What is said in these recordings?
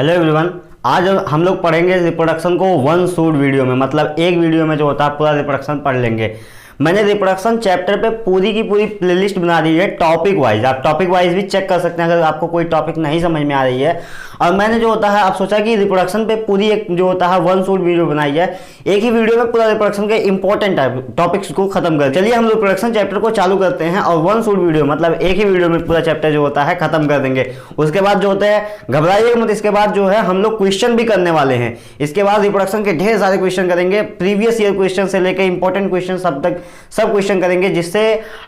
Hello everyone. आज हम लोग पढ़ेंगे रिप्रोडक्शन को वन शॉट वीडियो में, मतलब एक वीडियो में जो होता है पूरा रिप्रोडक्शन पढ़ लेंगे। मैंने रिप्रोडक्शन चैप्टर पे पूरी की पूरी प्लेलिस्ट बना दी है टॉपिक वाइज। आप टॉपिक वाइज भी चेक कर सकते हैं अगर आपको कोई टॉपिक नहीं समझ में आ रही है। और मैंने जो होता है आप सोचा कि रिप्रोडक्शन पे पूरी एक जो होता है वन शॉट वीडियो बनाई है, एक ही वीडियो में पूरा रिप्रोडक्शन के इंपॉर्टेंट टॉपिक्स को खत्म कर। चलिए हम रिप्रोडक्शन चैप्टर को चालू करते हैं और वन शॉट वीडियो मतलब एक ही वीडियो में पूरा चैप्टर जो होता है खत्म कर देंगे। उसके बाद जो होता है घबराइएगा मत, इसके बाद जो है हम लोग क्वेश्चन भी करने वाले हैं। इसके बाद रिप्रोडक्शन के ढेर सारे क्वेश्चन करेंगे, प्रीवियस ईयर क्वेश्चन से लेकर इंपॉर्टेंट क्वेश्चन सब तक सब क्वेश्चन करेंगे, जिससे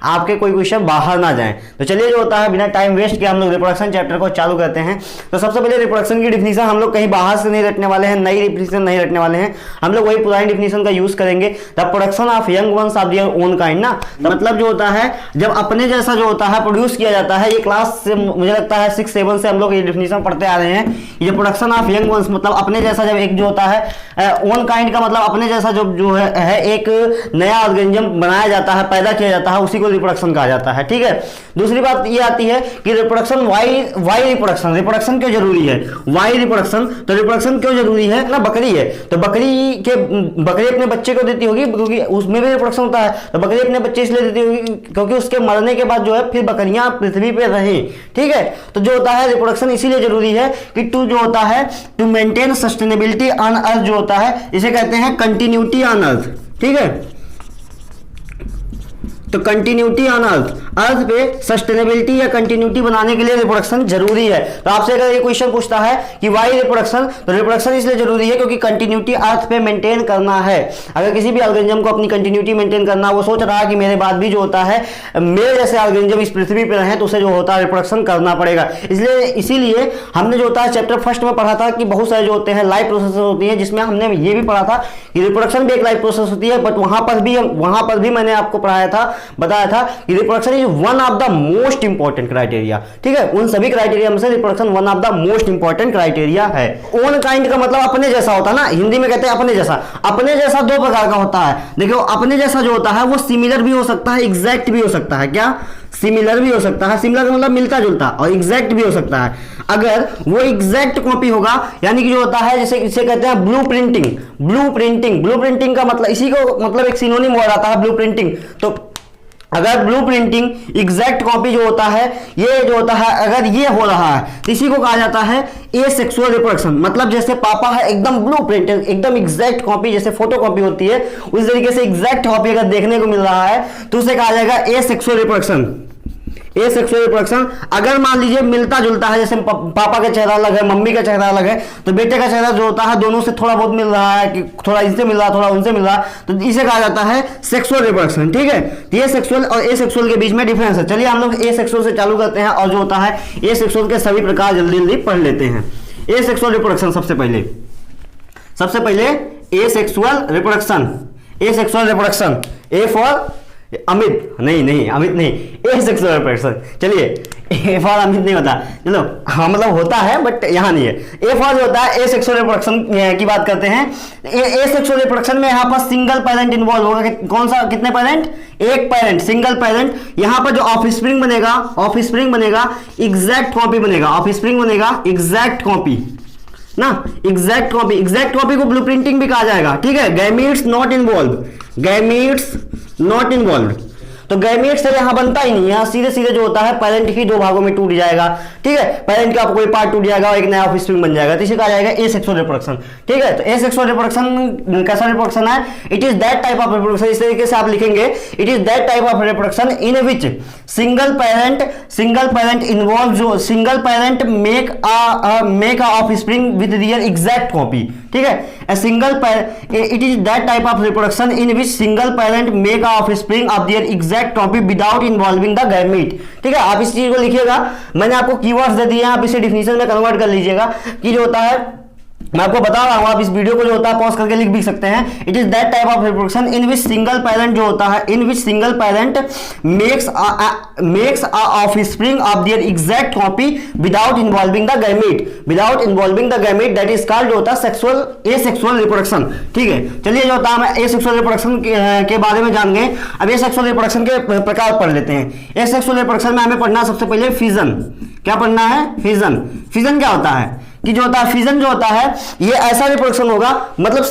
आपके कोई क्वेश्चन बाहर ना जाए। तो चलिए जो होता है बिना टाइम वेस्ट किए हम लोग रिप्रोडक्शन चैप्टर को चालू करते हैं। तो सबसे पहले रिप्रोडक्शन की डिफिनीशन हम लोग कहीं बाहर से नहीं रटने वाले हैं, नई डिफिनीशन नहीं रटने वाले हैं, हम लोग वही पुरानी डिफिनीशन का यूज करेंगे। The production of young ones of their own kind ना, मतलब जो होता है जब अपने जैसा जो होता है प्रोड्यूस किया जाता है। ये क्लास से मुझे लगता है 6-7 से हम लोग ये डिफिनीशन पढ़ते आ रहे हैं। ये प्रोडक्शन ऑफ यंग वंस मतलब अपने जैसा, जब एक जो होता है ओन काइंड का मतलब अपने जैसा जो है एक नया ऑर्गेनिज्म बनाया जाता है, पैदा किया जाता है, उसी को रिप्रोडक्शन कहा जाता है। ठीक है। दूसरी बात ये आती है कि रिप्रोडक्शन वाई रिप्रोडक्शन क्यों जरूरी है? वाई रिप्रोडक्शन, तो रिप्रोडक्शन क्यों जरूरी है ना? बकरी है तो बकरी अपने बच्चे को देती होगी क्योंकि उसमें भी रिप्रोडक्शन होता है। तो बकरी अपने बच्चे इसलिए देती होगी क्योंकि उसके मरने के बाद जो है फिर बकरियां पृथ्वी पे रहें। ठीक है। तो जो होता है रिप्रोडक्शन इसीलिए जरूरी है कि टू जो होता है to maintain sustainability on earth, जो होता है इसे कहते हैं कंटिन्यूटी ऑन अर्थ। ठीक है। तो कंटिन्यूटी ऑन अर्थ पे सस्टेनेबिलिटी या कंटिन्यूटी बनाने के लिए रिप्रोडक्शन जरूरी है। तो आपसे अगर ये क्वेश्चन पूछता है कि वाई रिप्रोडक्शन, तो रिप्रोडक्शन इसलिए जरूरी है क्योंकि कंटिन्यूटी अर्थ पे मेंटेन करना है। अगर किसी भी ऑर्गेनिज्म को अपनी कंटिन्यूटी मेंटेन करना, वो सोच रहा है कि मेरे बाद भी जो होता है मेरे जैसे ऑर्गेनिज्म इस पृथ्वी पे रहे, तो उसे जो होता है रिप्रोडक्शन करना पड़ेगा। इसीलिए हमने जो होता है चैप्टर फर्स्ट में पढ़ा था कि बहुत सारे जो होते हैं लाइफ प्रोसेस होती है, जिसमें हमने ये भी पढ़ा था कि रिप्रोडक्शन भी एक लाइफ प्रोसेस होती है। बट वहां पर भी मैंने आपको बताया था कि reproduction is one of the most important criteria. ठीक है। उन सभी क्राइटेरिया में से reproduction one of the most important criteria है। ओन काइंड का मतलब अपने जैसा होता है ना, हिंदी में कहते हैं अपने जैसा। अपने जैसा दो प्रकार का होता है। देखो अपने जैसा जो होता है वो सिमिलर भी हो सकता है, एग्जैक्ट भी हो सकता है। क्या? सिमिलर भी हो सकता है। सिमिलर का मतलब मिलता जुलता, और एग्जैक्ट भी हो सकता है। अगर वो एग्जैक्ट कॉपी होगा यानी कि जो होता है जैसे इसे कहते हैं ब्लू प्रिंटिंग का मतलब इसी को मतलब एक सिनोनिम वर्ड आता है ब्लू प्रिंटिंग। तो अगर ब्लू प्रिंटिंग एग्जैक्ट कॉपी जो होता है, ये जो होता है अगर ये हो रहा है तो इसी को कहा जाता है एसेक्सुअल रिप्रोडक्शन। मतलब जैसे पापा है एकदम ब्लू प्रिंटिंग, एकदम एग्जैक्ट कॉपी, जैसे फोटो कॉपी होती है उस तरीके से एग्जैक्ट कॉपी अगर देखने को मिल रहा है तो उसे कहा जाएगा एसेक्सुअल रिप्रोडक्शन। एसेक्सुअल रिप्रोडक्शन अगर मान लीजिए मिलता जुलता है, जैसे पापा का चेहरा अलग है, मम्मी का चेहरा अलग है, तो बेटे का चेहरा जो होता है दोनों से थोड़ा बहुत मिल रहा है, कि थोड़ा इनसे मिल रहा है थोड़ा उनसे मिल रहा है, तो इसे कहा जाता है सेक्सुअल रिप्रोडक्शन। ठीक है। तो ये सेक्सुअल और एसेक्सुअल के बीच में डिफरेंस है। चलिए हम लोग एसेक्सुअल से चालू करते हैं और जो होता है एसेक्सुअल के सभी प्रकार जल्दी पढ़ लेते हैं। एसेक्सुअल रिप्रोडक्शन सबसे पहले asexual reproduction, A for Amit नहीं, एसेक्सुअल रिप्रोडक्शन। चलिए ए फॉर अमित नहीं होता, चलो हाँ मतलब होता है बट यहाँ नहीं है। ए फॉर जो होता है एसेक्सुअल रिप्रोडक्शन की बात करते हैं। एसेक्सुअल रिप्रोडक्शन में यहाँ पर सिंगल पेरेंट इन्वॉल्व होगा। कौन सा? कितने पेरेंट? एक पेरेंट, सिंगल पेरेंट। यहाँ पर जो ऑफस्प्रिंग बनेगा एग्जैक्ट कॉपी बनेगा, ऑफस्प्रिंग बनेगा एग्जैक्ट कॉपी ना, एग्जैक्ट कॉपी को ब्लूप्रिंटिंग भी कहा जाएगा। ठीक है। गैमीट्स नॉट इन्वॉल्व, तो गैमेट से यहां बनता ही नहीं, यहां सीधे जो होता है पेरेंट ही दो भागों में टूट जाएगा। ठीक है। पेरेंट का कोई पार्ट टूट जाएगा और एक नया ऑफस्प्रिंग बन जाएगा, तो इसे कहा जाएगा एसेक्सुअल रिप्रोडक्शन। ठीक है। तो एसेक्सुअल रिप्रोडक्शन कैसा रिप्रोडक्शन है? It is that type of reproduction, इस तरीके से आप लिखेंगे, it is that type of reproduction in which single parent involve, जो single parent make a offspring with their exact copy. ठीक है। It is that type of reproduction in which single parent make a offspring of their exact copy without involving the gamete. ठीक है। आप इस चीज को लिखिएगा, मैंने आपको कीवर्ड्स दे दिए हैं, आप इसे डिफिनीशन में कन्वर्ट कर लीजिएगा कि जो होता है मैं आपको बता रहा हूं, आप इस वीडियो को जो होता है पॉज करके लिख भी सकते हैं। It is that type of reproduction in which single parent जो होता है, in which single parent makes offspring of their exact copy without involving the gamete, that is called जो होता है एसेक्सुअल रिप्रोडक्शन। ठीक है। चलिए जो होता है हम एसेक्सुअल रिप्रोडक्शन के बारे में जान गए। अब एसेक्सुअल रिप्रोडक्शन के प्रकार पढ़ लेते हैं। एसेक्सुअल रिप्रोडक्शन में हमें पढ़ना सबसे पहले फिजन। क्या पढ़ना है? फिजन क्या होता है? कि जो होता है फिजन जो होता है ये ऐसा रिप्रोडक्शन होगा, मतलब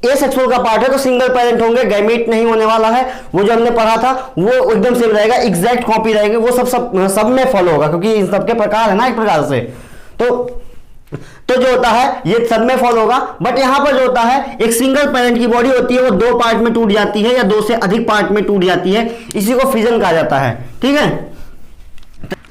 एसेक्सुअल का पार्ट है तो सिंगल पेरेंट होंगे, गैमीट नहीं होने वाला है, वो जो हमने पढ़ा था वो एकदम सेम रहेगा, एग्जैक्ट कॉपी रहेगी, वो सब में फॉलो होगा क्योंकि इन सबके प्रकार है ना एक प्रकार से। तो जो होता है ये सब में फॉलो होगा। बट यहां पर जो होता है एक सिंगल पेरेंट की बॉडी होती है वो दो पार्ट में टूट जाती है या दो से अधिक पार्ट में टूट जाती है, इसी को फिजन कहा जाता है। ठीक है,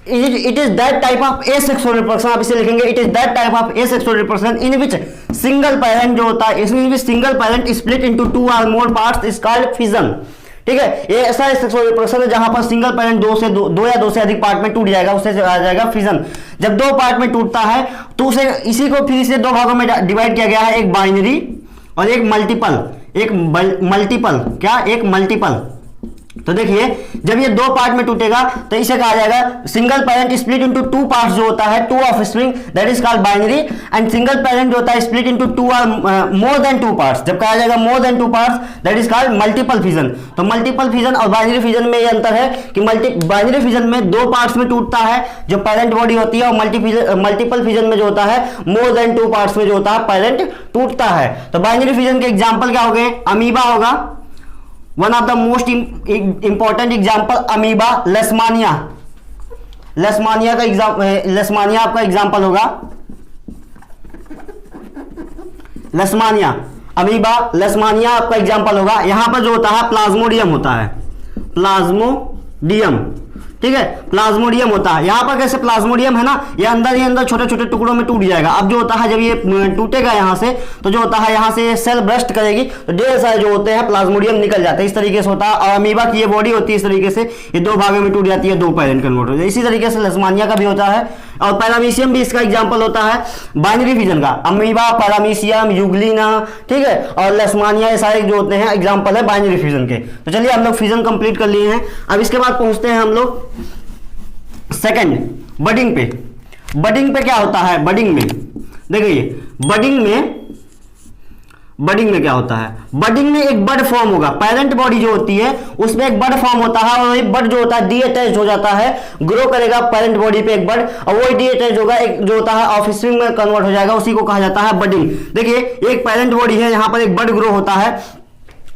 it is that type of asexual reproduction, आप इसे लिखेंगे it is that type of asexual reproduction in which single parent जो होता है, इसमें single parent split into to और मोर पार्ट्स इज कॉल्ड फिजन। ठीक है, ये ऐसा एसेक्सुअल रिप्रोडक्शन है जहां पर सिंगल पेरेंट दो या दो से अधिक पार्ट में टूट जाएगा, उससे आ जाएगा फिजन। जब दो पार्ट में टूटता है तो उसे इसी को फिर इसे दो भागों में डिवाइड किया गया है, एक बाइनरी और एक मल्टीपल। एक मल्टीपल। तो देखिए जब ये दो पार्ट में टूटेगा तो इसे कहा जाएगा single parent split into two parts जो होता है, two offspring, that is called binary. And single parent जो होता है स्प्लिट इनटू टू और मोर देन टू पार्ट्स, जब कहा जाएगा more than two parts that is called multiple fission. तो मल्टीपल फिजन और बाइनरी फिजन में ये अंतर है कि बाइनरी फिजन में दो पार्ट्स में टूटता है जो पेरेंट बॉडी होती है, और मल्टीपल फिजन में जो होता है मोर देन टू पार्ट्स में जो होता है पेरेंट टूटता है। तो बाइनरी फिजन के एग्जाम्पल क्या हो गए, अमीबा होगा, one of the most important example amoeba, लेशमानिया आपका एग्जाम्पल होगा, लेशमानिया, अमीबा लेशमानिया आपका एग्जाम्पल होगा। यहां पर जो होता है प्लाज्मोडियम होता है, प्लाज्मोडियम। ठीक है, प्लाज्मोडियम होता है। यहां पर कैसे प्लाज्मोडियम है ना, ये अंदर ही अंदर छोटे छोटे टुकड़ों में टूट जाएगा। अब जो होता है जब ये टूटेगा यहां से, तो जो होता है यहां से ये सेल ब्रस्ट करेगी तो ढेर सारे जो होते हैं प्लाज्मोडियम निकल जाते हैं, इस तरीके से होता है। और अमीबा की ये बॉडी होती है इस तरीके से, ये दो भागों में टूट जाती है, दो पेरेंट कन्वर्ट हो जाती है। इसी तरीके से लेशमानिया का भी होता है, और पैरामीशियम भी इसका एग्जाम्पल होता है बाइनरी फिजन का, अमीबा, पैरामीशियम, यूग्लिना, ठीक है, और लेशमानिया, ये सारे जो होते हैं एग्जाम्पल है बाइनरी फिजन के। तो चलिए हम लोग फिजन कंप्लीट कर लिए हैं। अब इसके बाद पहुंचते हैं हम लोग सेकंड बडिंग पे। बडिंग पे क्या होता है, बडिंग में देखिए, बडिंग में क्या होता है, बडिंग में एक बड फॉर्म होगा, पेरेंट बॉडी जो होती है उसमें एक बड फॉर्म होता है, और एक बड जो होता है डीअटैच्ड हो जाता है, ग्रो करेगा पेरेंट बॉडी पे एक बड, और वो डीअटैच्ड होगा, एक जो होता है ऑफस्प्रिंग में कन्वर्ट हो जाएगा, उसी को कहा जाता है बडिंग। देखिए एक पेरेंट बॉडी है, यहाँ पर एक बड ग्रो होता है,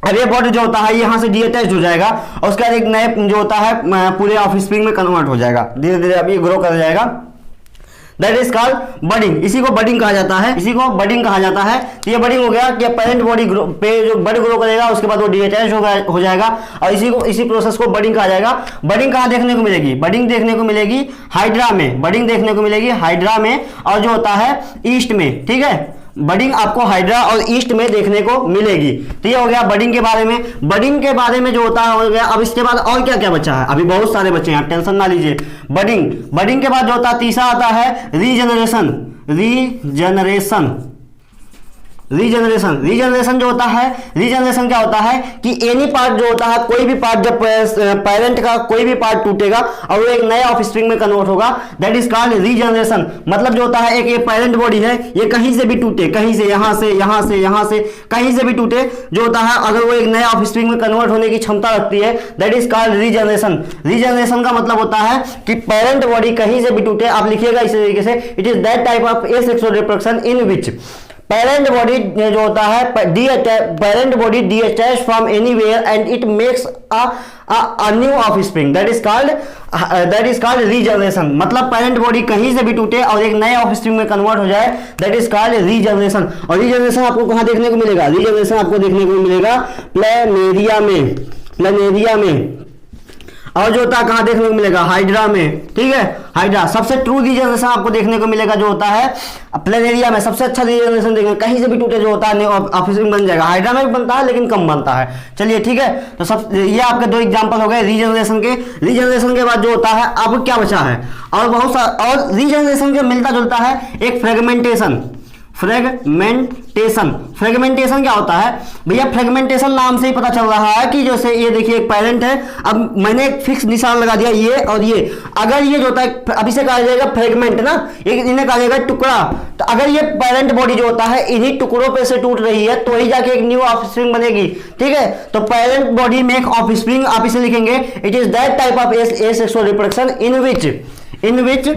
अब ये बॉडी जो होता है यहाँ से डीअटैच्ड हो जाएगा, और उसके बाद एक नए जो होता है पूरे ऑफस्प्रिंग में कन्वर्ट हो जाएगा, धीरे धीरे अभी ग्रो कर जाएगा, दैट इज कॉल्ड बडिंग। इसी को बडिंग कहा जाता है, इसी को बडिंग कहा जाता है। तो ये बडिंग हो गया कि पेरेंट बॉडी पे जो बड ग्रो करेगा उसके बाद वो डीअटैच हो जाएगा, और इसी प्रोसेस को बडिंग कहा जाएगा। बडिंग कहाँ देखने को मिलेगी, बडिंग देखने को मिलेगी हाइड्रा में, बडिंग देखने को मिलेगी हाइड्रा में, और जो होता है ईस्ट में। ठीक है, बडिंग आपको हाइड्रा और ईस्ट में देखने को मिलेगी। तो ये हो गया बडिंग के बारे में। बडिंग के बारे में जो होता है हो गया। अब इसके बाद और क्या क्या बचा है, अभी बहुत सारे बच्चे हैं, टेंशन ना लीजिए। बडिंग के बाद जो होता है तीसरा आता है रीजनरेशन जो होता है, रीजनरेशन क्या होता है कि एनी पार्ट जो होता है, कोई भी पार्ट जब पेरेंट का कोई भी पार्ट टूटेगा और वो एक नए ऑफस्प्रिंग में कन्वर्ट होगा, दैट इज कॉल्ड रीजनरेशन। मतलब जो होता है एक ये पेरेंट बॉडी है, ये कहीं से भी टूटे, कहीं से यहां से कहीं से भी टूटे, जो होता है अगर वो एक नए ऑफस्प्रिंग में कन्वर्ट होने की क्षमता रखती है, that is called regeneration. Regeneration का मतलब होता है कि पेरेंट बॉडी कहीं से भी टूटे, आप लिखिएगा इस तरीके से, it is that type of asexual reproduction in which parent body जो होता है parent body detach from anywhere and it makes a new offspring, that is called regeneration. मतलब पेरेंट बॉडी कहीं से भी टूटे और एक नए ऑफस्प्रिंग में कन्वर्ट हो जाए, दैट इज कॉल्ड रीजनरेशन। और रीजनरेशन आपको कहां देखने को मिलेगा, रीजनरेशन आपको देखने को मिलेगा प्लेनेरिया में, और जो होता है कहां देखने को मिलेगा, हाइड्रा में। ठीक है, हाइड्रा सबसे ट्रू रीजनरेशन आपको देखने को मिलेगा जो होता है प्लेनेरिया में, सबसे अच्छा रीजनरेशन देखने, कहीं से भी टूटे जो होता है ऑफस्प्रिंग बन जाएगा। हाइड्रा में भी बनता है लेकिन कम बनता है। चलिए ठीक है, तो सब ये आपके दो एग्जांपल हो गए रीजनरेशन के। रीजनरेशन के बाद जो होता है अब क्या बचा है, और बहुत सारा, और रीजनरेशन के मिलता जुलता है एक फ्रेगमेंटेशन क्या होता है भैया, फ्रेगमेंटेशन नाम से ही पता चल रहा है कि जैसे ये देखिए एक पेरेंट है, अब मैंने एक फिक्स निशान लगा दिया ये और ये, अगर ये जो होता है अब इसे कहा जाएगा फ्रेगमेंट ना, इन्हें कहा जाएगा टुकड़ा। तो अगर ये पेरेंट बॉडी जो होता है इन्हीं टुकड़ों पे से टूट रही है तो ही जाके एक न्यू ऑफस्प्रिंग बनेगी। ठीक है, तो पेरेंट बॉडी में एक ऑफस्प्रिंग, आप इसे लिखेंगे it is that type of asexual reproduction in which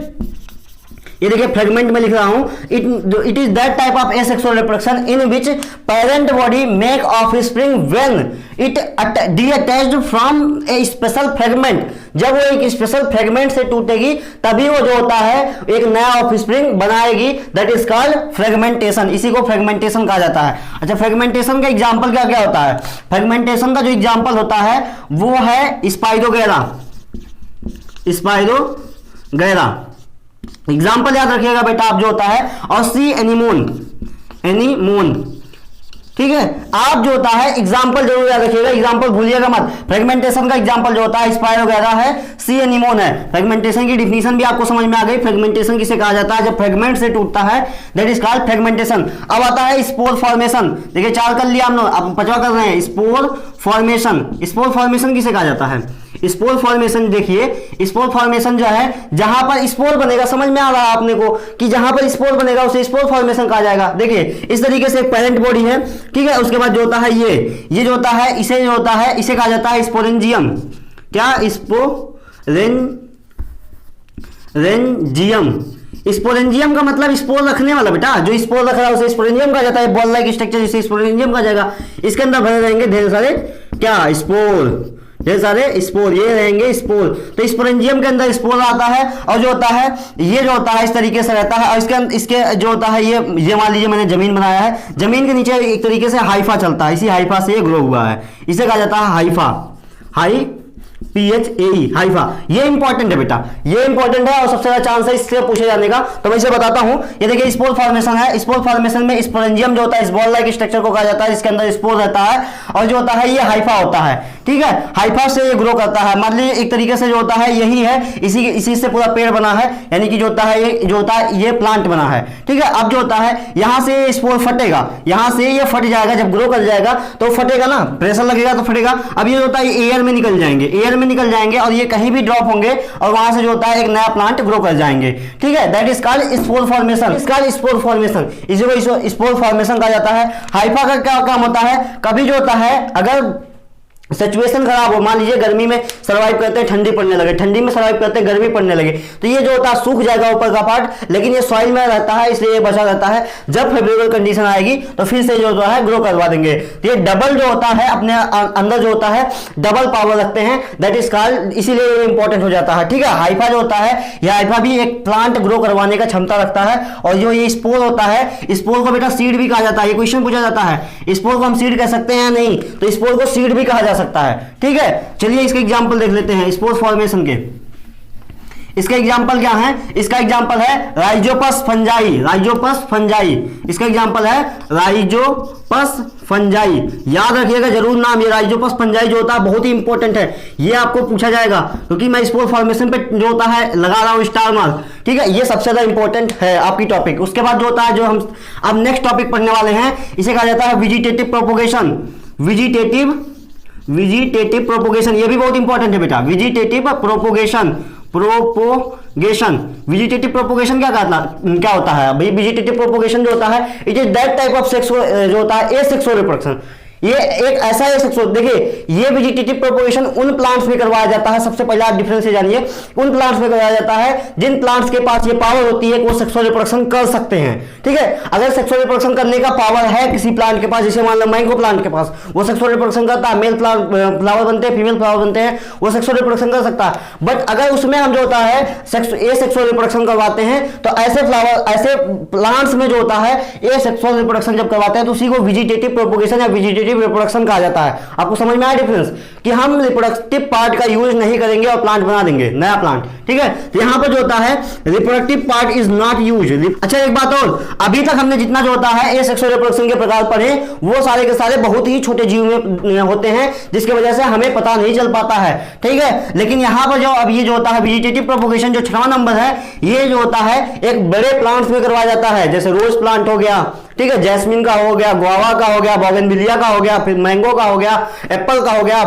ये देखिए फ्रेगमेंट में लिख रहा हूं, it is that type of asexual reproduction in which parent body make offspring when it detached from a special fragment. जब वो एक स्पेशल फ्रेगमेंट से टूटेगी तभी वो जो होता है एक नया ऑफस्प्रिंग बनाएगी, दैट इज कॉल्ड फ्रेगमेंटेशन। इसी को फ्रेगमेंटेशन कहा जाता है। अच्छा, फ्रेगमेंटेशन का एग्जांपल क्या क्या होता है? फ्रेगमेंटेशन का जो एग्जांपल होता है वो है स्पाइरोगैरा। स्पाइरोगैरा एग्जाम्पल याद रखिएगा बेटा आप, जो होता है, और सी एनीमोन, एनीमोन, ठीक है। आप जो होता है एग्जाम्पल जरूर याद रखिएगा, एग्जाम्पल भूलिएगा मत। फ्रेगमेंटेशन का एग्जाम्पल जो होता है स्पाइरोगैरा है, सी एनीमोन है। फ्रेगमेंटेशन की डिफिनीशन भी आपको समझ में आ गई। फ्रेगमेंटेशन किसे कहा जाता है? जब फ्रेगमेंट से टूटता है, दैट इज कॉल्ड फ्रेगमेंटेशन। अब आता है स्पोर फॉर्मेशन। देखिए 4 कर लिया हम लोग, अब 5वां कर रहे हैं, स्पोर फॉर्मेशन। स्पोर फॉर्मेशन किसे कहा जाता है? स्पोर फॉर्मेशन, देखिए स्पोर फॉर्मेशन जो है, जहां पर स्पोर बनेगा, समझ में आ रहा है आपने को कि जहां पर स्पोर बनेगा उसे स्पोर फॉर्मेशन कहा जाएगा। देखिए इस तरीके से एक पेरेंट बॉडी है, ठीक है। उसके बाद जो होता है ये जो होता है, इसे जो होता है इसे कहा जाता है स्पोरेंजियम। क्या? स्पोरेंजियम। स्पोरेंजियम का मतलब स्पोर रखने वाला बेटा, जो स्पोर रख रहा है उसे स्पोरेंजियम कहा जाता है। बॉल लाइक स्ट्रक्चर जिसे स्पोरेंजियम कहा जाएगा। इसके अंदर भरे रहेंगे ढेर सारे क्या? स्पोर, ढेर सारे स्पोर, ये रहेंगे स्पोर। तो स्पोरेंजियम के अंदर स्पोर आता है, और जो होता है ये जो होता है इस तरीके से रहता है। और इसके जो होता है ये मान लीजिए मैंने जमीन बनाया है, जमीन के नीचे एक तरीके से हाइफा चलता है, इसी हाइफा से ये ग्रो हुआ है, इसे कहा जाता है हाइफा, PHAE, हाइफा। ये इंपॉर्टेंट है बेटा, ये इंपॉर्टेंट है और सबसे ज्यादा चांस है इससे पूछे जाने का। तो मैं इसे बताता हूं। ये देखिए स्पोर फॉर्मेशन है। स्पोर फॉर्मेशन में स्पोरेंजियम जो होता है इस बॉल लाइक स्ट्रक्चर को कहा जाता है, जिसके अंदर स्पोर रहता है, और जो होता है ये हाइफा होता है, ठीक है। हाइफा से ये ग्रो करता है। मान लीजिए एक तरीके से जो होता है यही है, इसी से पूरा पेड़ बना है, यानी कि जो होता है ये जो होता है ये प्लांट बना है, ठीक है। अब जो होता है यहां से स्पोर फटेगा, यहां से ये फट जाएगा, जब ग्रो कर जाएगा तो फटेगा ना, प्रेशर लगेगा तो फटेगा। अब ये होता है एयर में निकल जाएंगे, एयर में निकल जाएंगे और ये कहीं भी ड्रॉप होंगे और वहां से जो होता है एक नया प्लांट ग्रो कर जाएंगे, ठीक है। That is called spore formation. इस कॉल्ड स्पोर फॉर्मेशन, इसी को स्पोर फॉर्मेशन कहा जाता है। हाइफा का क्या काम होता है? कभी जो होता है अगर सिचुएशन खराब हो, मान लीजिए गर्मी में सर्वाइव करते हैं, ठंडी पड़ने लगे, ठंडी में सर्वाइव करते हैं, गर्मी पड़ने लगे, तो ये जो होता है सूख जाएगा ऊपर का पार्ट, लेकिन ये सॉइल में रहता है इसलिए ये बचा रहता है। जब फेवरेबल कंडीशन आएगी तो फिर से जो होता है ग्रो करवा देंगे। तो ये डबल जो होता है अपने अंदर जो होता है डबल पावर रखते हैं, दैट इज कॉल्ड, इसीलिए ये इंपॉर्टेंट हो जाता है, ठीक है। हाइफा जो होता है, यह हाइफा भी एक प्लांट ग्रो करवाने का क्षमता रखता है। और जो ये स्पोर होता है, स्पोर को बेटा सीड भी कहा जाता है। ये क्वेश्चन पूछा जाता है स्पोर को हम सीड कह सकते हैं या नहीं, तो स्पोर को सीड भी कहा जा सकता है, ठीक है। चलिए इसके एग्जांपल देख लेते हैं स्पोर फॉर्मेशन के। इसका एग्जांपल क्या है? इसका एग्जांपल है राइजोपस फंजाई, राइजोपस फंजाई। इसका एग्जांपल है राइजोपस फंजाई। याद रखिएगा जरूर नाम, ये राइजोपस फंजाई जो होता है बहुत ही इंपॉर्टेंट है, ये आपको पूछा जाएगा, क्योंकि मैं स्पोर फॉर्मेशन पे जो होता है लगा रहा हूं स्टार मार्क, ठीक है। ये सबसे ज्यादा इंपॉर्टेंट है आपकी टॉपिक। उसके बाद जो होता है, जो हम अब नेक्स्ट टॉपिक पढ़ने वाले हैं, इसे कहा जाता है वेजिटेटिव प्रोपोगेशन। वेजिटेटिव प्रोपोगेशन, ये भी बहुत इंपॉर्टेंट है बेटा। वेजिटेटिव प्रोपोगेशन, वेजिटेटिव प्रोपोगेशन क्या होता है? भाई वेजिटेटिव प्रोपोगेशन जो होता है, it is that type of sexual जो होता है एसेक्सुअल रिप्रोडक्शन। ये एक ऐसा एसेक्सुअल, देखिए ये वेजिटेटिव प्रोपोगेशन उन प्लांट्स में करवाया जाता है, सबसे पहले आप डिफरेंस से जानिए, उन प्लांट्स में करवाया जाता है जिन प्लांट्स के पास ये पावर होती है कि वो सेक्सुअल रिप्रोडक्शन कर सकते हैं, ठीक है। अगर सेक्सुअल रिप्रोडक्शन करने का पावर है किसी प्लांट के पास, जैसे मान लो मैंगो प्लांट के पास, वो सेक्सुअल रिप्रोडक्शन करता है, मेल फ्लावर बनते हैं, फीमेल फ्लावर बनते हैं, वो सेक्सुअल रिप्रोडक्शन कर सकता है। बट अगर उसमें हम जो होता है सेक्सुअल रिप्रोडक्शन करवाते हैं, तो ऐसे प्लांट्स में जो होता है ए सेक्सुअल रिप्रोडक्शन जब करवाते हैं तो उसी को वेजिटेटिव प्रोपोगेशन या वेजिटेटिव रिप्रोडक्शन कहा जाता है। आपको समझ में आया डिफरेंस, कि हम रिप्रोडक्टिव पार्ट का यूज नहीं करेंगे और प्लांट बना देंगे, नया प्लांट, ठीक है। तो यहां पर जो होता है reproductive part is not use. अच्छा एक बात और, अभी तक हमने जितना जो होता है एसेक्सुअल रिप्रोडक्शन के प्रकार पढ़े, वो सारे के सारे बहुत ही छोटे जीव में होते हैं, जिसकी वजह से हमें पता नहीं चल पाता है, ठीक है। लेकिन यहां पर जो अब ये जो होता है वेजिटेटिव प्रोपोगेशन, जो 6वां नंबर है, ये जो होता है एक बड़े प्लांट्स में करवाया जाता है, जैसे रोज प्लांट हो गया, ठीक है, जैस्मिन का हो गया, गुआवा का हो गया, बोगनविलिया का हो गया, फिर मैंगो का हो गया, एप्पल का हो गया,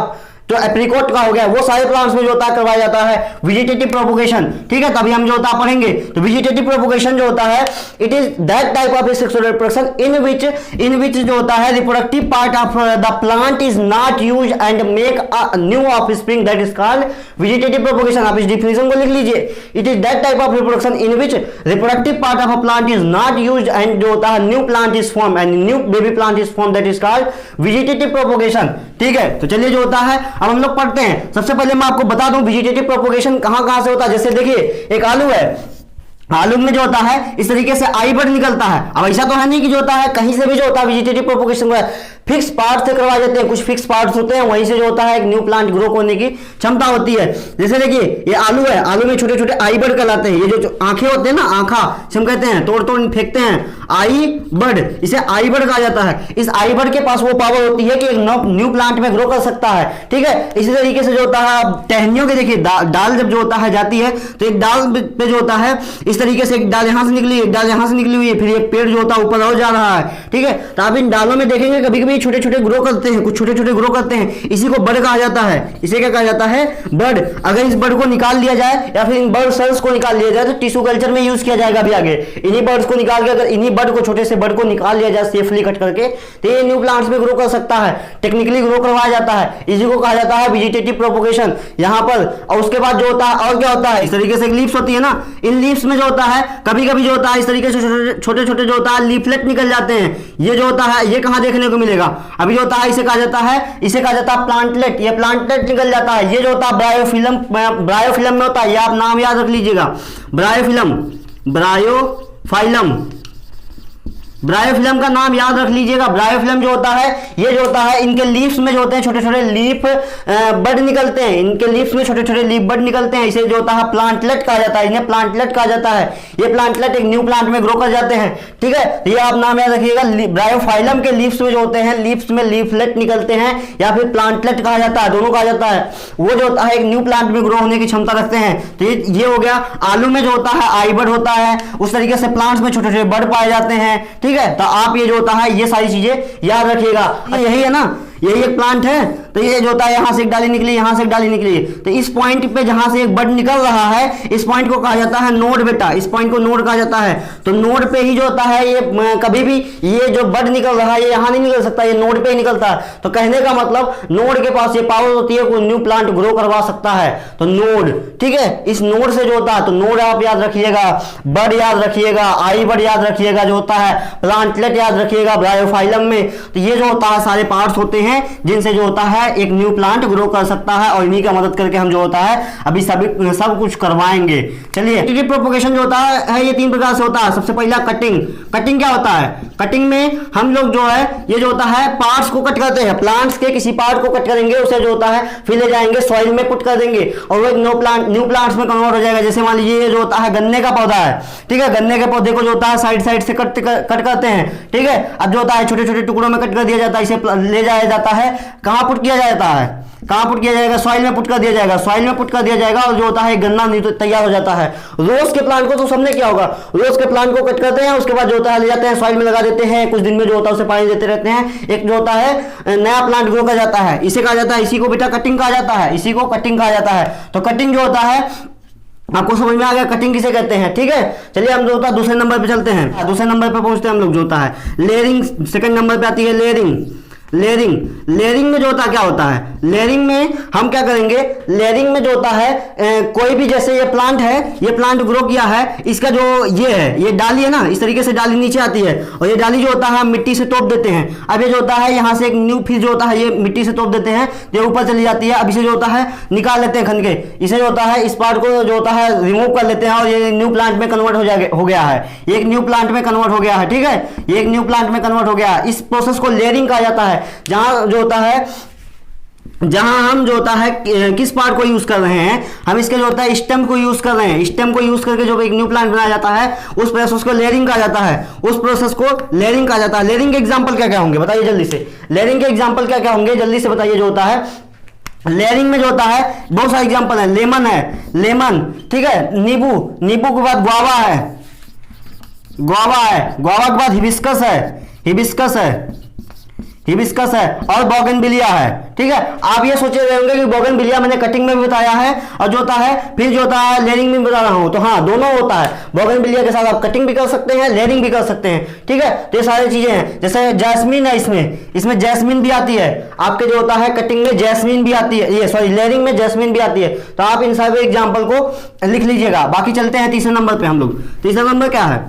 तो एप्रिकॉट का हो गया, वो सारे प्लांट्स में जो होता है करवाया जाता है वेजिटेटिव प्रोपोगेशन। ठीक है, तभी हम जो होता है पढ़ेंगे। तो वेजिटेटिव प्रोपोगेशन जो होता है, it is that type of sexual reproduction in which जो होता है reproductive part of the plant is not use and make a new offspring, that is called vegetative propagation. आप इस डिफिनेशन को लिख लीजिए, it is that type of reproduction in which reproductive part of a plant is not use and जो होता है new plant is form and new baby plant is form, that is called vegetative propagation. ठीक है, तो चलिए जो होता है अब हम लोग पढ़ते हैं। सबसे पहले मैं आपको बता दूं वेजिटेटिव प्रोपोगेशन कहां से होता है। जैसे देखिए एक आलू है, आलू में जो होता है इस तरीके से आई बर्ड निकलता है। अब ऐसा तो है नहीं कि जो होता है कहीं से भी जो होता है वेजिटेटिव प्रोपोगेशन फिक्स पार्ट से करवाए जाते हैं, कुछ फिक्स पार्ट्स होते हैं, वहीं से जो होता है एक न्यू प्लांट ग्रो होने की क्षमता होती है। जैसे देखिए ये आलू है, आलू में छोटे छोटे आई बर्ड कहलाते हैं। ये जो आंखें होते हैं ना, आंखा हम कहते हैं, तोड़ तोड़ फेंकते हैं, आई बर्ड, इसे आई बर्ड कहा जाता है। इस आई बर्ड के पास वो पावर होती है कि एक न्यू प्लांट में ग्रो कर सकता है। ठीक है, इसी तरीके से जो होता है टहनियों के देखिए डाल जब जो होता है जाती है तो एक डाल पे जो होता है इस तरीके से एक डाल यहां से निकली, एक डाल यहां से निकली हुई है, फिर ये पेड़ जो होता है ऊपर और जा रहा है। ठीक है, तो आप इन डालों में देखेंगे कभी कभी छोटे छोटे ग्रो करते हैं, कुछ छोटे छोटे ग्रो करते हैं, इसी को बर्ड कहा जाता है। इसे क्या कहा जाता है? बर्ड। अगर इस बर्ड को निकाल लिया जाए या फिर इन बर्ड सेल्स को निकाल लिया जाए तो टिश्यू कल्चर में यूज किया जाएगा अभी आगे। इन्हीं बर्ड्स को निकाल के अगर इन्हीं बर्ड को, छोटे से बर्ड को निकाल लिया जाए सेफली कट करके, तो ये न्यू प्लांट्स में ग्रो कर सकता है, टेक्निकली ग्रो करवाया जाता है। इसी को कहा जाता है वेजिटेटिव प्रोपोगेशन यहाँ पर। और उसके बाद जो होता है और क्या होता है, इस तरीके से लीव्स होती है ना, इन लीव्स में जो होता है कभी कभी जो होता है इस तरीके से छोटे छोटे जो होता है लीफलेट निकल जाते हैं। ये जो होता है ये कहां देखने को मिलेगा? अभी जो होता है इसे कहा जाता है प्लांटलेट। ये प्लांटलेट निकल जाता है। ये जो होता है ब्रायोफिलम में होता है। ये आप नाम याद रख लीजिएगा, ब्रायोफिलम का नाम याद रख लीजिएगा। ब्रायोफिलम जो होता है ये जो होता है इनके लीव्स में जो होते हैं छोटे छोटे लीफ बड निकलते हैं, इनके लीव्स में छोटे छोटे लीफ बड निकलते हैं। इसे जो होता है प्लांटलेट कहा जाता है, इन्हें प्लांटलेट कहा जाता है। ये प्लांटलेट एक न्यू प्लांट में ग्रो कर जाते हैं। ठीक है, ये आप नाम याद रखिएगा। ब्रायोफाइलम के लीव्स में जो होते हैं लीव्स में लीफलेट निकलते हैं या फिर प्लांटलेट कहा जाता है, दोनों कहा जाता है। वो जो होता है एक न्यू प्लांट में ग्रो होने की क्षमता रखते हैं। तो ये हो गया। आलू में जो होता है आई बर्ड होता है, उस तरीके से प्लांट्स में छोटे छोटे बर्ड पाए जाते हैं। ठीक है, तो आप ये जो होता है ये सारी चीजें याद रखिएगा। यही है ना, यही एक प्लांट है। तो ये जो होता है यहां से एक डाली निकली, यहां से एक डाली निकली, तो इस पॉइंट पे जहां से एक बड निकल रहा है इस पॉइंट को कहा जाता है नोड बेटा। इस पॉइंट को नोड कहा जाता है। तो नोड पे ही जो होता है ये कभी भी ये जो बड निकल रहा है ये यहां नहीं निकल सकता, ये नोड पे ही निकलता है। तो कहने का मतलब नोड के पास ये पावर होती है कोई न्यू प्लांट ग्रो करवा सकता है। तो नोड, ठीक है, इस नोड से जो होता है, तो नोड आप याद रखिएगा, बड याद रखिएगा, आई बड याद रखिएगा, जो होता है प्लांटलेट याद रखिएगा ब्रायोफाइलम में। तो ये जो होता है सारे पार्ट्स होते हैं जिनसे जो होता है एक न्यू प्लांट ग्रो कर सकता है, और इन्हीं का मदद करके हम जो होता है अभी सब कुछ करवाएंगे। चलिए, वेजिटेटिव प्रोपोगेशन जो होता है ये 3 प्रकार से होता है। सबसे पहला कटिंग। कटिंग क्या होता है? कटिंग में हम लोग जो है ये जो होता है पार्ट्स को कट करते हैं, प्लांट्स के किसी पार्ट को कट करेंगे, उसे जो होता है फिर ले जाएंगे सॉइल में पुट कर देंगे और वो एक न्यू प्लांट्स में कन्वर्ट हो जाएगा। जैसे मान लीजिए ये जो होता है गन्ने का पौधा है, ठीक है, गन्ने के पौधे को जो होता है साइड साइड से कट करते हैं। ठीक है, अब जो होता है छोटे छोटे टुकड़ों में कट कर दिया जाता है, इसे ले जाया जाता है, कहां पुट किया जाता है, कहां पुट किया जाएगा? सॉइल में पुट कर दिया जाएगा, सॉइल में पुट कर दिया जाएगा और जो होता है गन्ना तैयार हो जाता है। रोज के प्लांट को तो सबने किया होगा, रोज के प्लांट को कट करते हैं, उसके बाद जो होता है ले जाते हैं सॉइल में लगा देते हैं, कुछ दिन में जो होता है उसे पानी देते रहते हैं, एक जो होता है नया प्लांट ग्रो कर जाता है। इसे कहा जाता है, इसी को बेटा कटिंग कहा जाता है, इसी को कटिंग कहा जाता है। तो कटिंग जो होता है आपको समझ में आ गया कटिंग किसे कहते हैं। ठीक है, चलिए हम जो होता है दूसरे नंबर पे चलते हैं। दूसरे नंबर पे पहुंचते हैं हम लोग, जो होता है लेयरिंग। सेकंड नंबर पे आती है लेयरिंग। लेयरिंग में जो होता है क्या होता है? लेयरिंग में हम क्या करेंगे? लेयरिंग में जो होता है कोई भी, जैसे ये प्लांट है, ये प्लांट ग्रो किया है, इसका जो ये है, ये डाली है ना, इस तरीके से डाली नीचे आती है और ये डाली जो होता है मिट्टी से तोप देते हैं। अब ये जो होता है यहाँ से एक न्यू, फिर जो होता है ये मिट्टी से तोप देते हैं, ये ऊपर चली जाती है। अब इसे जो होता है निकाल लेते हैं खन के, इसे जो होता है इस पार्ट को जो होता है रिमूव कर लेते हैं और ये न्यू प्लांट में कन्वर्ट हो गया है। एक न्यू प्लांट में कन्वर्ट हो गया है। ठीक है, ये एक न्यू प्लांट में कन्वर्ट हो गया है। इस प्रोसेस को लेयरिंग कहा जाता है, जहां जो होता है जहां हम जो होता है किस पार्ट को यूज कर रहे हैं, हम इसके जो होता है स्टेम को यूज कर रहे हैं। स्टेम को यूज करके जो एक न्यू प्लांट बनाया जाता है उस प्रोसेस को लेयरिंग कहा जाता है, उस प्रोसेस को लेयरिंग कहा जाता है। लेयरिंग के एग्जांपल क्या क्या होंगे बताइए जल्दी से, लेयरिंग के एग्जांपल क्या क्या होंगे जल्दी से बताइए। जो होता है लेयरिंग में जो होता है बहुत सारे एग्जांपल है। लेमन है, लेमन, ठीक है, नींबू, नींबू के बाद गुआवा है, गुआवा है, गुआवा के बाद हिबिस्कस है, हिबिस्कस है, हिबिस्कस है और बोगनविलिया है। ठीक है, आप ये सोचे रहे होंगे कि बोगनविलिया मैंने कटिंग में भी बताया है और जो होता है फिर जो होता है लेयरिंग में बता रहा हूं, तो हाँ दोनों होता है। बोगनविलिया के साथ आप कटिंग भी कर सकते हैं, लेयरिंग भी कर सकते हैं। ठीक है, तो ये सारी चीजें हैं। जैसे जैस्मीन है, इसमें जैस्मीन भी आती है आपके, जो होता है कटिंग में जैस्मीन भी आती है, ये सॉरी लेयरिंग में जैस्मीन भी आती है। तो आप इन सभी एग्जाम्पल को लिख लीजिएगा। बाकी चलते हैं तीसरे नंबर पे हम लोग। तीसरा नंबर क्या है?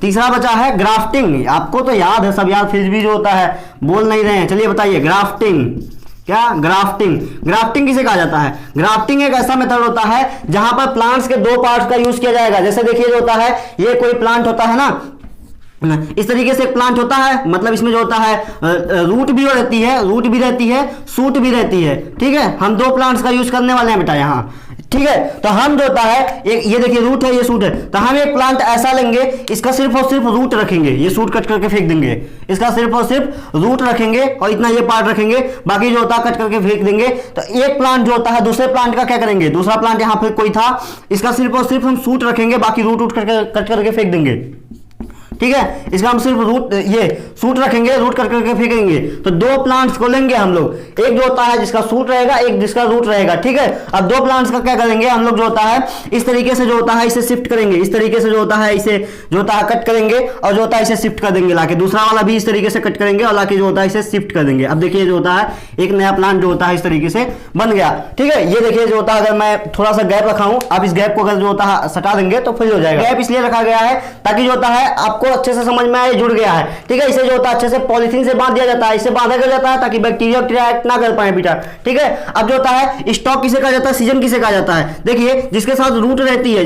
तीसरा बचा है ग्राफ्टिंग। आपको तो याद है सब यार, फिर भी जो होता है बोल नहीं रहे हैं। चलिए बताइए ग्राफ्टिंग क्या? ग्राफ्टिंग किसे कहा जाता है? ग्राफ्टिंग एक ऐसा मेथड होता है जहां पर प्लांट्स के दो पार्ट्स का यूज किया जाएगा। जैसे देखिए जो होता है ये कोई प्लांट होता है ना, इस तरीके से एक प्लांट होता है, मतलब इसमें जो होता है रूट भी रहती है, सूट भी रहती है। ठीक है, हम दो प्लांट्स का यूज करने वाले हैं बेटा यहाँ। ठीक है, तो हम जो होता है एक ये देखिए रूट है, ये सूट है, तो हम एक प्लांट ऐसा लेंगे, इसका सिर्फ और सिर्फ रूट रखेंगे, ये सूट कट करके फेंक देंगे, इसका सिर्फ और सिर्फ रूट रखेंगे और इतना ये पार्ट रखेंगे, बाकी जो होता है कट करके फेंक देंगे। तो एक प्लांट जो होता है दूसरे प्लांट का क्या करेंगे? दूसरा प्लांट यहाँ पे कोई था, इसका सिर्फ और सिर्फ हम सूट रखेंगे, बाकी रूट करके कट करके फेंक देंगे। ठीक है, इसका हम सिर्फ रूट ये सूट रखेंगे, रूट कर करके फेंकेंगे। तो दो प्लांट्स को लेंगे हम लोग, एक जो होता है जिसका सूट रहेगा, एक जिसका रूट रहेगा। ठीक है, अब दो प्लांट्स का क्या करेंगे हम लोग? जो होता है इस तरीके से जो होता है इसे शिफ्ट करेंगे, इस तरीके से जो होता है इसे जो होता है कट करेंगे और जो होता है इसे शिफ्ट कर देंगे लाके, दूसरा वाला भी इस तरीके से कट करेंगे और लाके जो होता है इसे शिफ्ट कर देंगे। अब देखिए जो होता है एक नया प्लांट जो होता है इस तरीके से बन गया। ठीक है, ये देखिए जो होता है अगर मैं थोड़ा सा गैप रखा हूं, आप इस गैप को अगर जो होता है सटा देंगे तो फिल हो जाएगा। गैप इसलिए रखा गया है ताकि जो होता है आपको अच्छे से समझ में आए, जुड़ गया है। ठीक है, इसे जो होता है अच्छे से पॉलीथीन से बांध दिया जाता है, इसे बांधा गया जाता है ताकि बैक्टीरिया एक्ट ना कर पाए बेटा। ठीक है, अब जो होता है स्टॉक किसे कहा जाता है? सीजन किसे कहा जाता है? देखिए जिसके साथ रूट रहती है,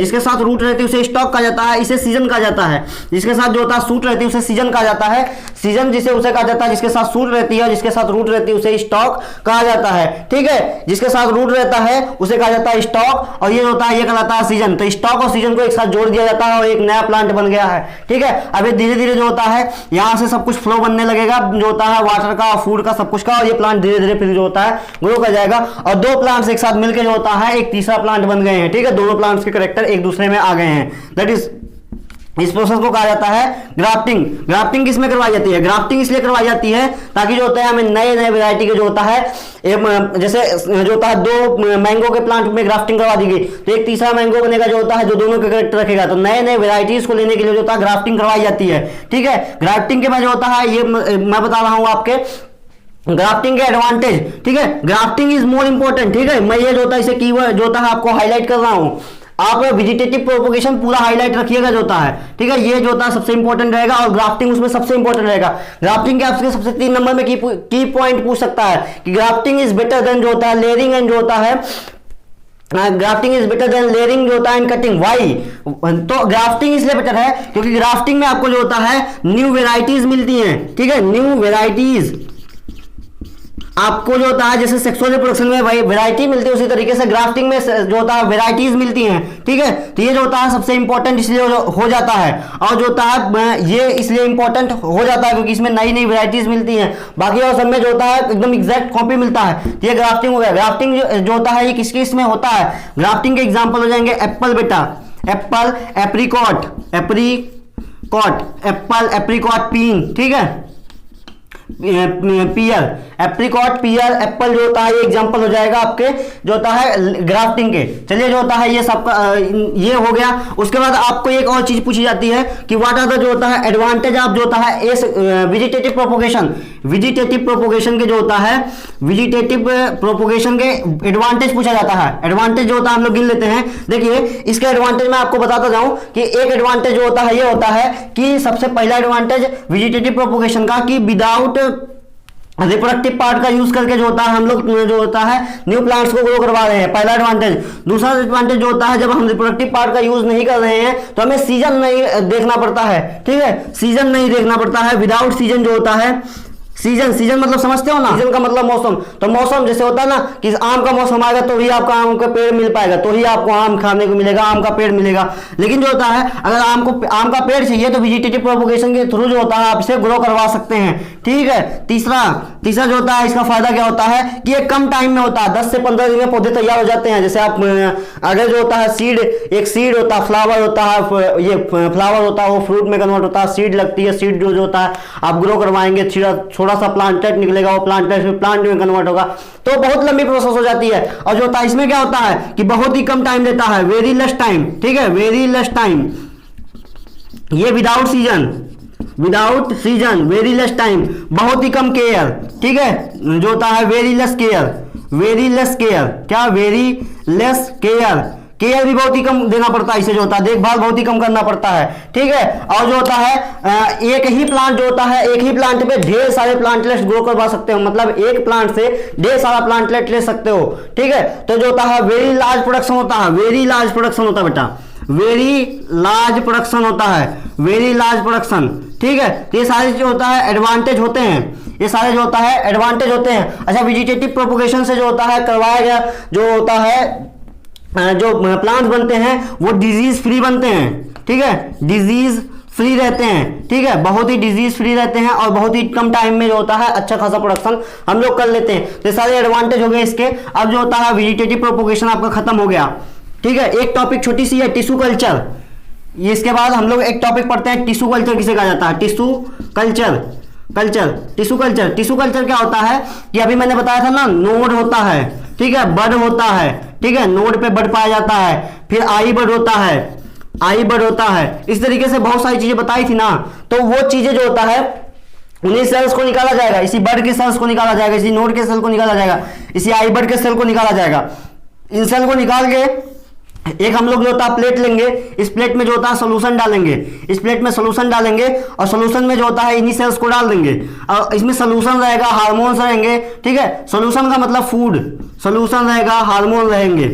उसे स्टॉक कहा जाता है, इसे सीजन कहा जाता है। जिसके साथ जो होता है सूट रहती है उसे सीजन कहा जाता है। सीजन जिसे उसे कहा जाता है जिसके साथ सूट रहती है, जिसके साथ रूट रहती है उसे स्टॉक कहा जाता है। ठीक है, जिसके साथ रूट रहता है उसे कहा जाता है स्टॉक, और ये होता है ये कहलाता है सीजन। तो स्टॉक और सीजन को एक साथ जोड़ दिया जाता है और एक नया प्लांट बन गया है। ठीक है, अब धीरे धीरे जो होता है यहां से सब कुछ फ्लो बनने लगेगा, जो होता है वाटर का, फूड का, सब कुछ का, और ये प्लांट धीरे धीरे फिर जो होता है ग्रो कर जाएगा और दो प्लांट्स एक साथ मिलकर जो होता है एक तीसरा प्लांट बन गए हैं। ठीक है, दोनों प्लांट्स के कैरेक्टर एक दूसरे में आ गए हैं। दैट इज इस प्रोसेस को कहा जाता है ग्राफ्टिंग। ग्राफ्टिंग किसमें करवाई जाती है? ग्राफ्टिंग इसलिए करवाई जाती है ताकि जो होता है हमें नए नए वैरायटी के जो होता है जैसे जो होता है दो मैंगो के प्लांट में ग्राफ्टिंग करवा दी गई तो एक तीसरा मैंगो बनेगा जो होता है जो दोनों के कैरेक्टर रखेगा। तो नए नए वैरायटीज को लेने के लिए जो होता है ग्राफ्टिंग करवाई जाती है। ठीक है, ग्राफ्टिंग के में जो होता है ये मैं बता रहा हूं आपके ग्राफ्टिंग के एडवांटेज। ठीक है, ग्राफ्टिंग इज मोर इंपॉर्टेंट। ठीक है, मैं ये जो होता है इसे कीवर्ड जो होता है आपको हाईलाइट कर रहा हूं। आप वेजिटेटिव प्रोपोगेशन पूरा हाईलाइट रखिएगा जो होता है। ठीक है, ये जो होता है सबसे इंपॉर्टेंट रहेगा और ग्राफ्टिंग उसमें सबसे इंपॉर्टेंट रहेगा। ग्राफ्टिंग के आपसे सबसे 3 नंबर में की पॉइंट पूछ सकता है कि ग्राफ्टिंग इज बेटर देन जो होता है लेयरिंग एंड जो होता है grafting is better than layering जो होता है एंड कटिंग। वाई? तो ग्राफ्टिंग इसलिए बेटर है क्योंकि ग्राफ्टिंग में आपको जो होता है न्यू वेराइटीज मिलती हैं। ठीक है, न्यू वेराइटीज आपको जो होता है जैसे सेक्सुअल रिप्रोडक्शन में वैरायटी मिलती है उसी तरीके से ग्राफ्टिंग में जो होता है वैरायटीज मिलती हैं। ठीक है, तो ये जो होता है सबसे इंपॉर्टेंट इसलिए हो जाता है और जो होता है ये इसलिए इंपॉर्टेंट हो जाता है क्योंकि इसमें नई नई वैरायटीज मिलती हैं। बाकी और सब में जो होता है एकदम एग्जैक्ट कॉपी मिलता है। तो ये ग्राफ्टिंग हो गया। ग्राफ्टिंग जो होता है ये किस किस में होता है? ग्राफ्टिंग के एग्जाम्पल हो जाएंगे एप्पल बेटा, एप्पल, एप्रिकॉट, एप्पल, एप्रिकॉट, पीन। ठीक है, पियर, एप्रिकॉट, पियर, एप्पल जो होता है ये एग्जांपल हो जाएगा आपके जो होता है ग्राफ्टिंग के। चलिए जो होता है ये सबका ये हो गया। उसके बाद आपको एक और चीज पूछी जाती है कि व्हाट आर द जो होता है एडवांटेज ऑफ जो होता है इस वेजिटेटिव प्रोपोगेशन। वेजिटेटिव प्रोपोगेशन के जो होता है वेजिटेटिव प्रोपोगेशन के एडवांटेज पूछा जाता है। एडवांटेज जो होता है हम लोग गिन लेते हैं। देखिए इसके एडवांटेज मैं आपको बताता जाऊं कि एक एडवांटेज जो होता है ये होता है कि सबसे पहला एडवांटेज वेजिटेटिव प्रोपोगेशन का कि विदाउट रिप्रोडक्टिव पार्ट का यूज करके जो होता है हम लोग जो होता है न्यू प्लांट्स को ग्रो करवा रहे हैं, पहला एडवांटेज। दूसरा एडवांटेज जो होता है जब हम रिप्रोडक्टिव पार्ट का यूज नहीं कर रहे हैं तो हमें सीजन नहीं देखना पड़ता है। ठीक है, सीजन नहीं देखना पड़ता है। विदाउट सीजन जो होता है सीजन मतलब समझते हो ना, सीजन का मतलब मौसम। तो मौसम जैसे होता है ना कि आम का मौसम आएगा तो ही आपका आम का पेड़ मिल पाएगा, तो ही आपको आम खाने को मिलेगा, आम का पेड़ मिलेगा। लेकिन जो होता है अगर आम का पेड़ चाहिए तो वेजिटेटिव प्रोपोगेशन के थ्रू जो होता है आप इसे ग्रो करवा सकते हैं। ठीक है, तीसरा जो होता है इसका फायदा क्या होता है कि ये कम टाइम में होता है, 10 से 15 दिन में पौधे तैयार हो जाते हैं। जैसे आप अगर जो होता है एक सीड होता है, फ्लावर होता है, ये फ्लावर होता है वो फ्रूट में कन्वर्ट होता है, सीड लगती है, सीड जो होता है आप ग्रो करवाएंगे, थोड़ा छोटा सा प्लांटलेट निकलेगा, वो प्लांटलेट फिर प्लांट में कन्वर्ट होगा, तो बहुत लंबी प्रोसेस हो जाती है। और जो होता है इसमें क्या होता है कि बहुत ही कम टाइम लेता है, वेरी लेस टाइम, ठीक है, वेरी लेस टाइम। ये without season very less time, बहुत ही कम केयर, ठीक है, जो होता है वेरी लेस केयर, क्या वेरी लेस केयर भी बहुत ही कम देना पड़ता है, इसे जो होता है देखभाल बहुत ही कम करना पड़ता है, ठीक है। और जो होता है एक ही प्लांट जो होता है, एक ही प्लांट पे ढेर सारे प्लांटलेट्स ग्रो करवा सकते हो, मतलब एक प्लांट से ढेर सारा प्लांटलेट ले सकते हो, ठीक है। तो जो होता है वेरी लार्ज प्रोडक्शन होता है, वेरी लार्ज प्रोडक्शन होता है बेटा, वेरी लार्ज प्रोडक्शन होता है, वेरी लार्ज प्रोडक्शन, ठीक है। तो ये सारे जो होता है एडवांटेज होते हैं, ये सारे जो होता है एडवांटेज होते हैं। अच्छा, वेजिटेटिव प्रोपोगेशन से जो होता है करवाया गया जो होता है जो प्लांट्स बनते हैं वो डिजीज फ्री बनते हैं, ठीक है, डिजीज फ्री रहते हैं, ठीक है, बहुत ही डिजीज फ्री रहते हैं और बहुत ही कम टाइम में जो होता है अच्छा खासा प्रोडक्शन हम लोग कर लेते हैं। तो सारे एडवांटेज हो गए इसके। अब जो होता है वेजिटेटिव प्रोपोगेशन आपका खत्म हो गया, ठीक है। एक टॉपिक छोटी सी है टिश्यू कल्चर, इसके बाद हम लोग एक टॉपिक पढ़ते हैं टिश्यू कल्चर किसे कहा जाता है, टिश्यू कल्चर क्या होता है कि अभी मैंने बताया था ना, नोड होता है, ठीक है, बड होता है, ठीक है, नोड पे बड पाया जाता है, फिर आई बड होता है, इस तरीके से बहुत सारी चीजें बताई थी ना। तो वो चीजें जो होता है उन्हीं सेल्स को निकाला जाएगा, इसी बड के सेल्स को निकाला जाएगा, इसी नोड के सेल को निकाला जाएगा, इसी आई बड के सेल को निकाला जाएगा। इन सेल को निकाल के एक हम लोग जो होता है प्लेट लेंगे, इस प्लेट में जो होता है सोल्यूशन डालेंगे, इस प्लेट में सोल्यूशन डालेंगे और सोल्यूशन में जो होता है इन्हीं सेल्स को डाल देंगे और इसमें सोल्यूशन रहेगा, हार्मोन्स रहेंगे, ठीक है। सोल्यूशन का मतलब फूड, सोल्यूशन रहेगा, हार्मोन रहेंगे।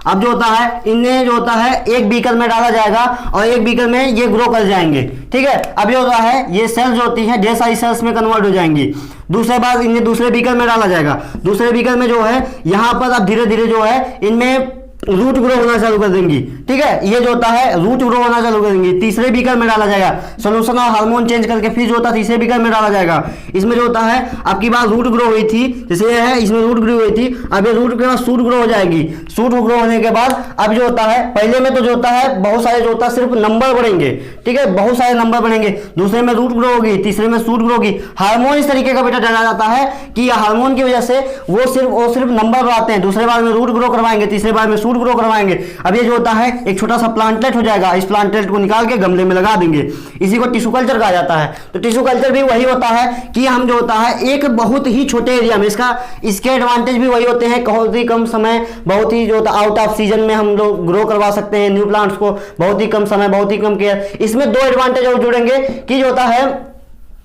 अब जो होता है इन्हें जो होता है एक बीकर में डाला जाएगा और एक बीकर में ये ग्रो कर जाएंगे, ठीक है। अब ये होता है ये सेल्स जो होती है ढेर सारी सेल्स में कन्वर्ट हो जाएंगी। दूसरे बार इन्हें दूसरे बीकर में डाला जाएगा, दूसरे बीकर में जो है यहाँ पर अब धीरे धीरे जो है इनमें रूट ग्रो होना चालू कर देंगी, ठीक है, ये जो होता है रूट ग्रो होना चालू कर देंगी। तीसरे बीकर में डाला जाएगा, सोल्यूशन और हार्मोन चेंज करके फिर जो होता है तीसरे बीकर में डाला जाएगा। इसमें जो होता है आपकी बात रूट ग्रो हुई थी, जैसे ये है इसमें रूट ग्रो हुई थी, अब ये रूट के बाद सूट ग्रो हो जाएगी। सूट ग्रो होने के बाद अब जो होता है पहले में तो जो होता है बहुत सारे जो होता है सिर्फ नंबर बढ़ेंगे, ठीक है, बहुत सारे नंबर बढ़ेंगे। दूसरे में रूट ग्रो होगी, तीसरे में सूट ग्रो होगी। हार्मोन इस तरीके का बेटा डाला जाता है कि हार्मोन की वजह से वो सिर्फ नंबर बढ़ाते हैं। दूसरे बार में रूट ग्रो करवाएंगे, तीसरे बार में सूट ग्रो करवाएंगे। अब ये जो होता है एक छोटा सा प्लांटलेट हो जाएगा, इस प्लांटलेट को निकाल के गमले में लगा देंगे, इसी को टिश्यू कल्चर कहा जाता है। तो टिश्यू कल्चर भी वही होता है कि हम जो होता है एक बहुत ही छोटे एरिया में इसके एडवांटेज भी वही होते हैं, बहुत ही कम समय, बहुत ही जो होता है आउट ऑफ सीजन में हम लोग ग्रो करवा सकते हैं न्यू प्लांट्स को, बहुत ही कम समय, बहुत ही कम केयर। इसमें दो एडवांटेज और जुड़ेंगे कि जो होता है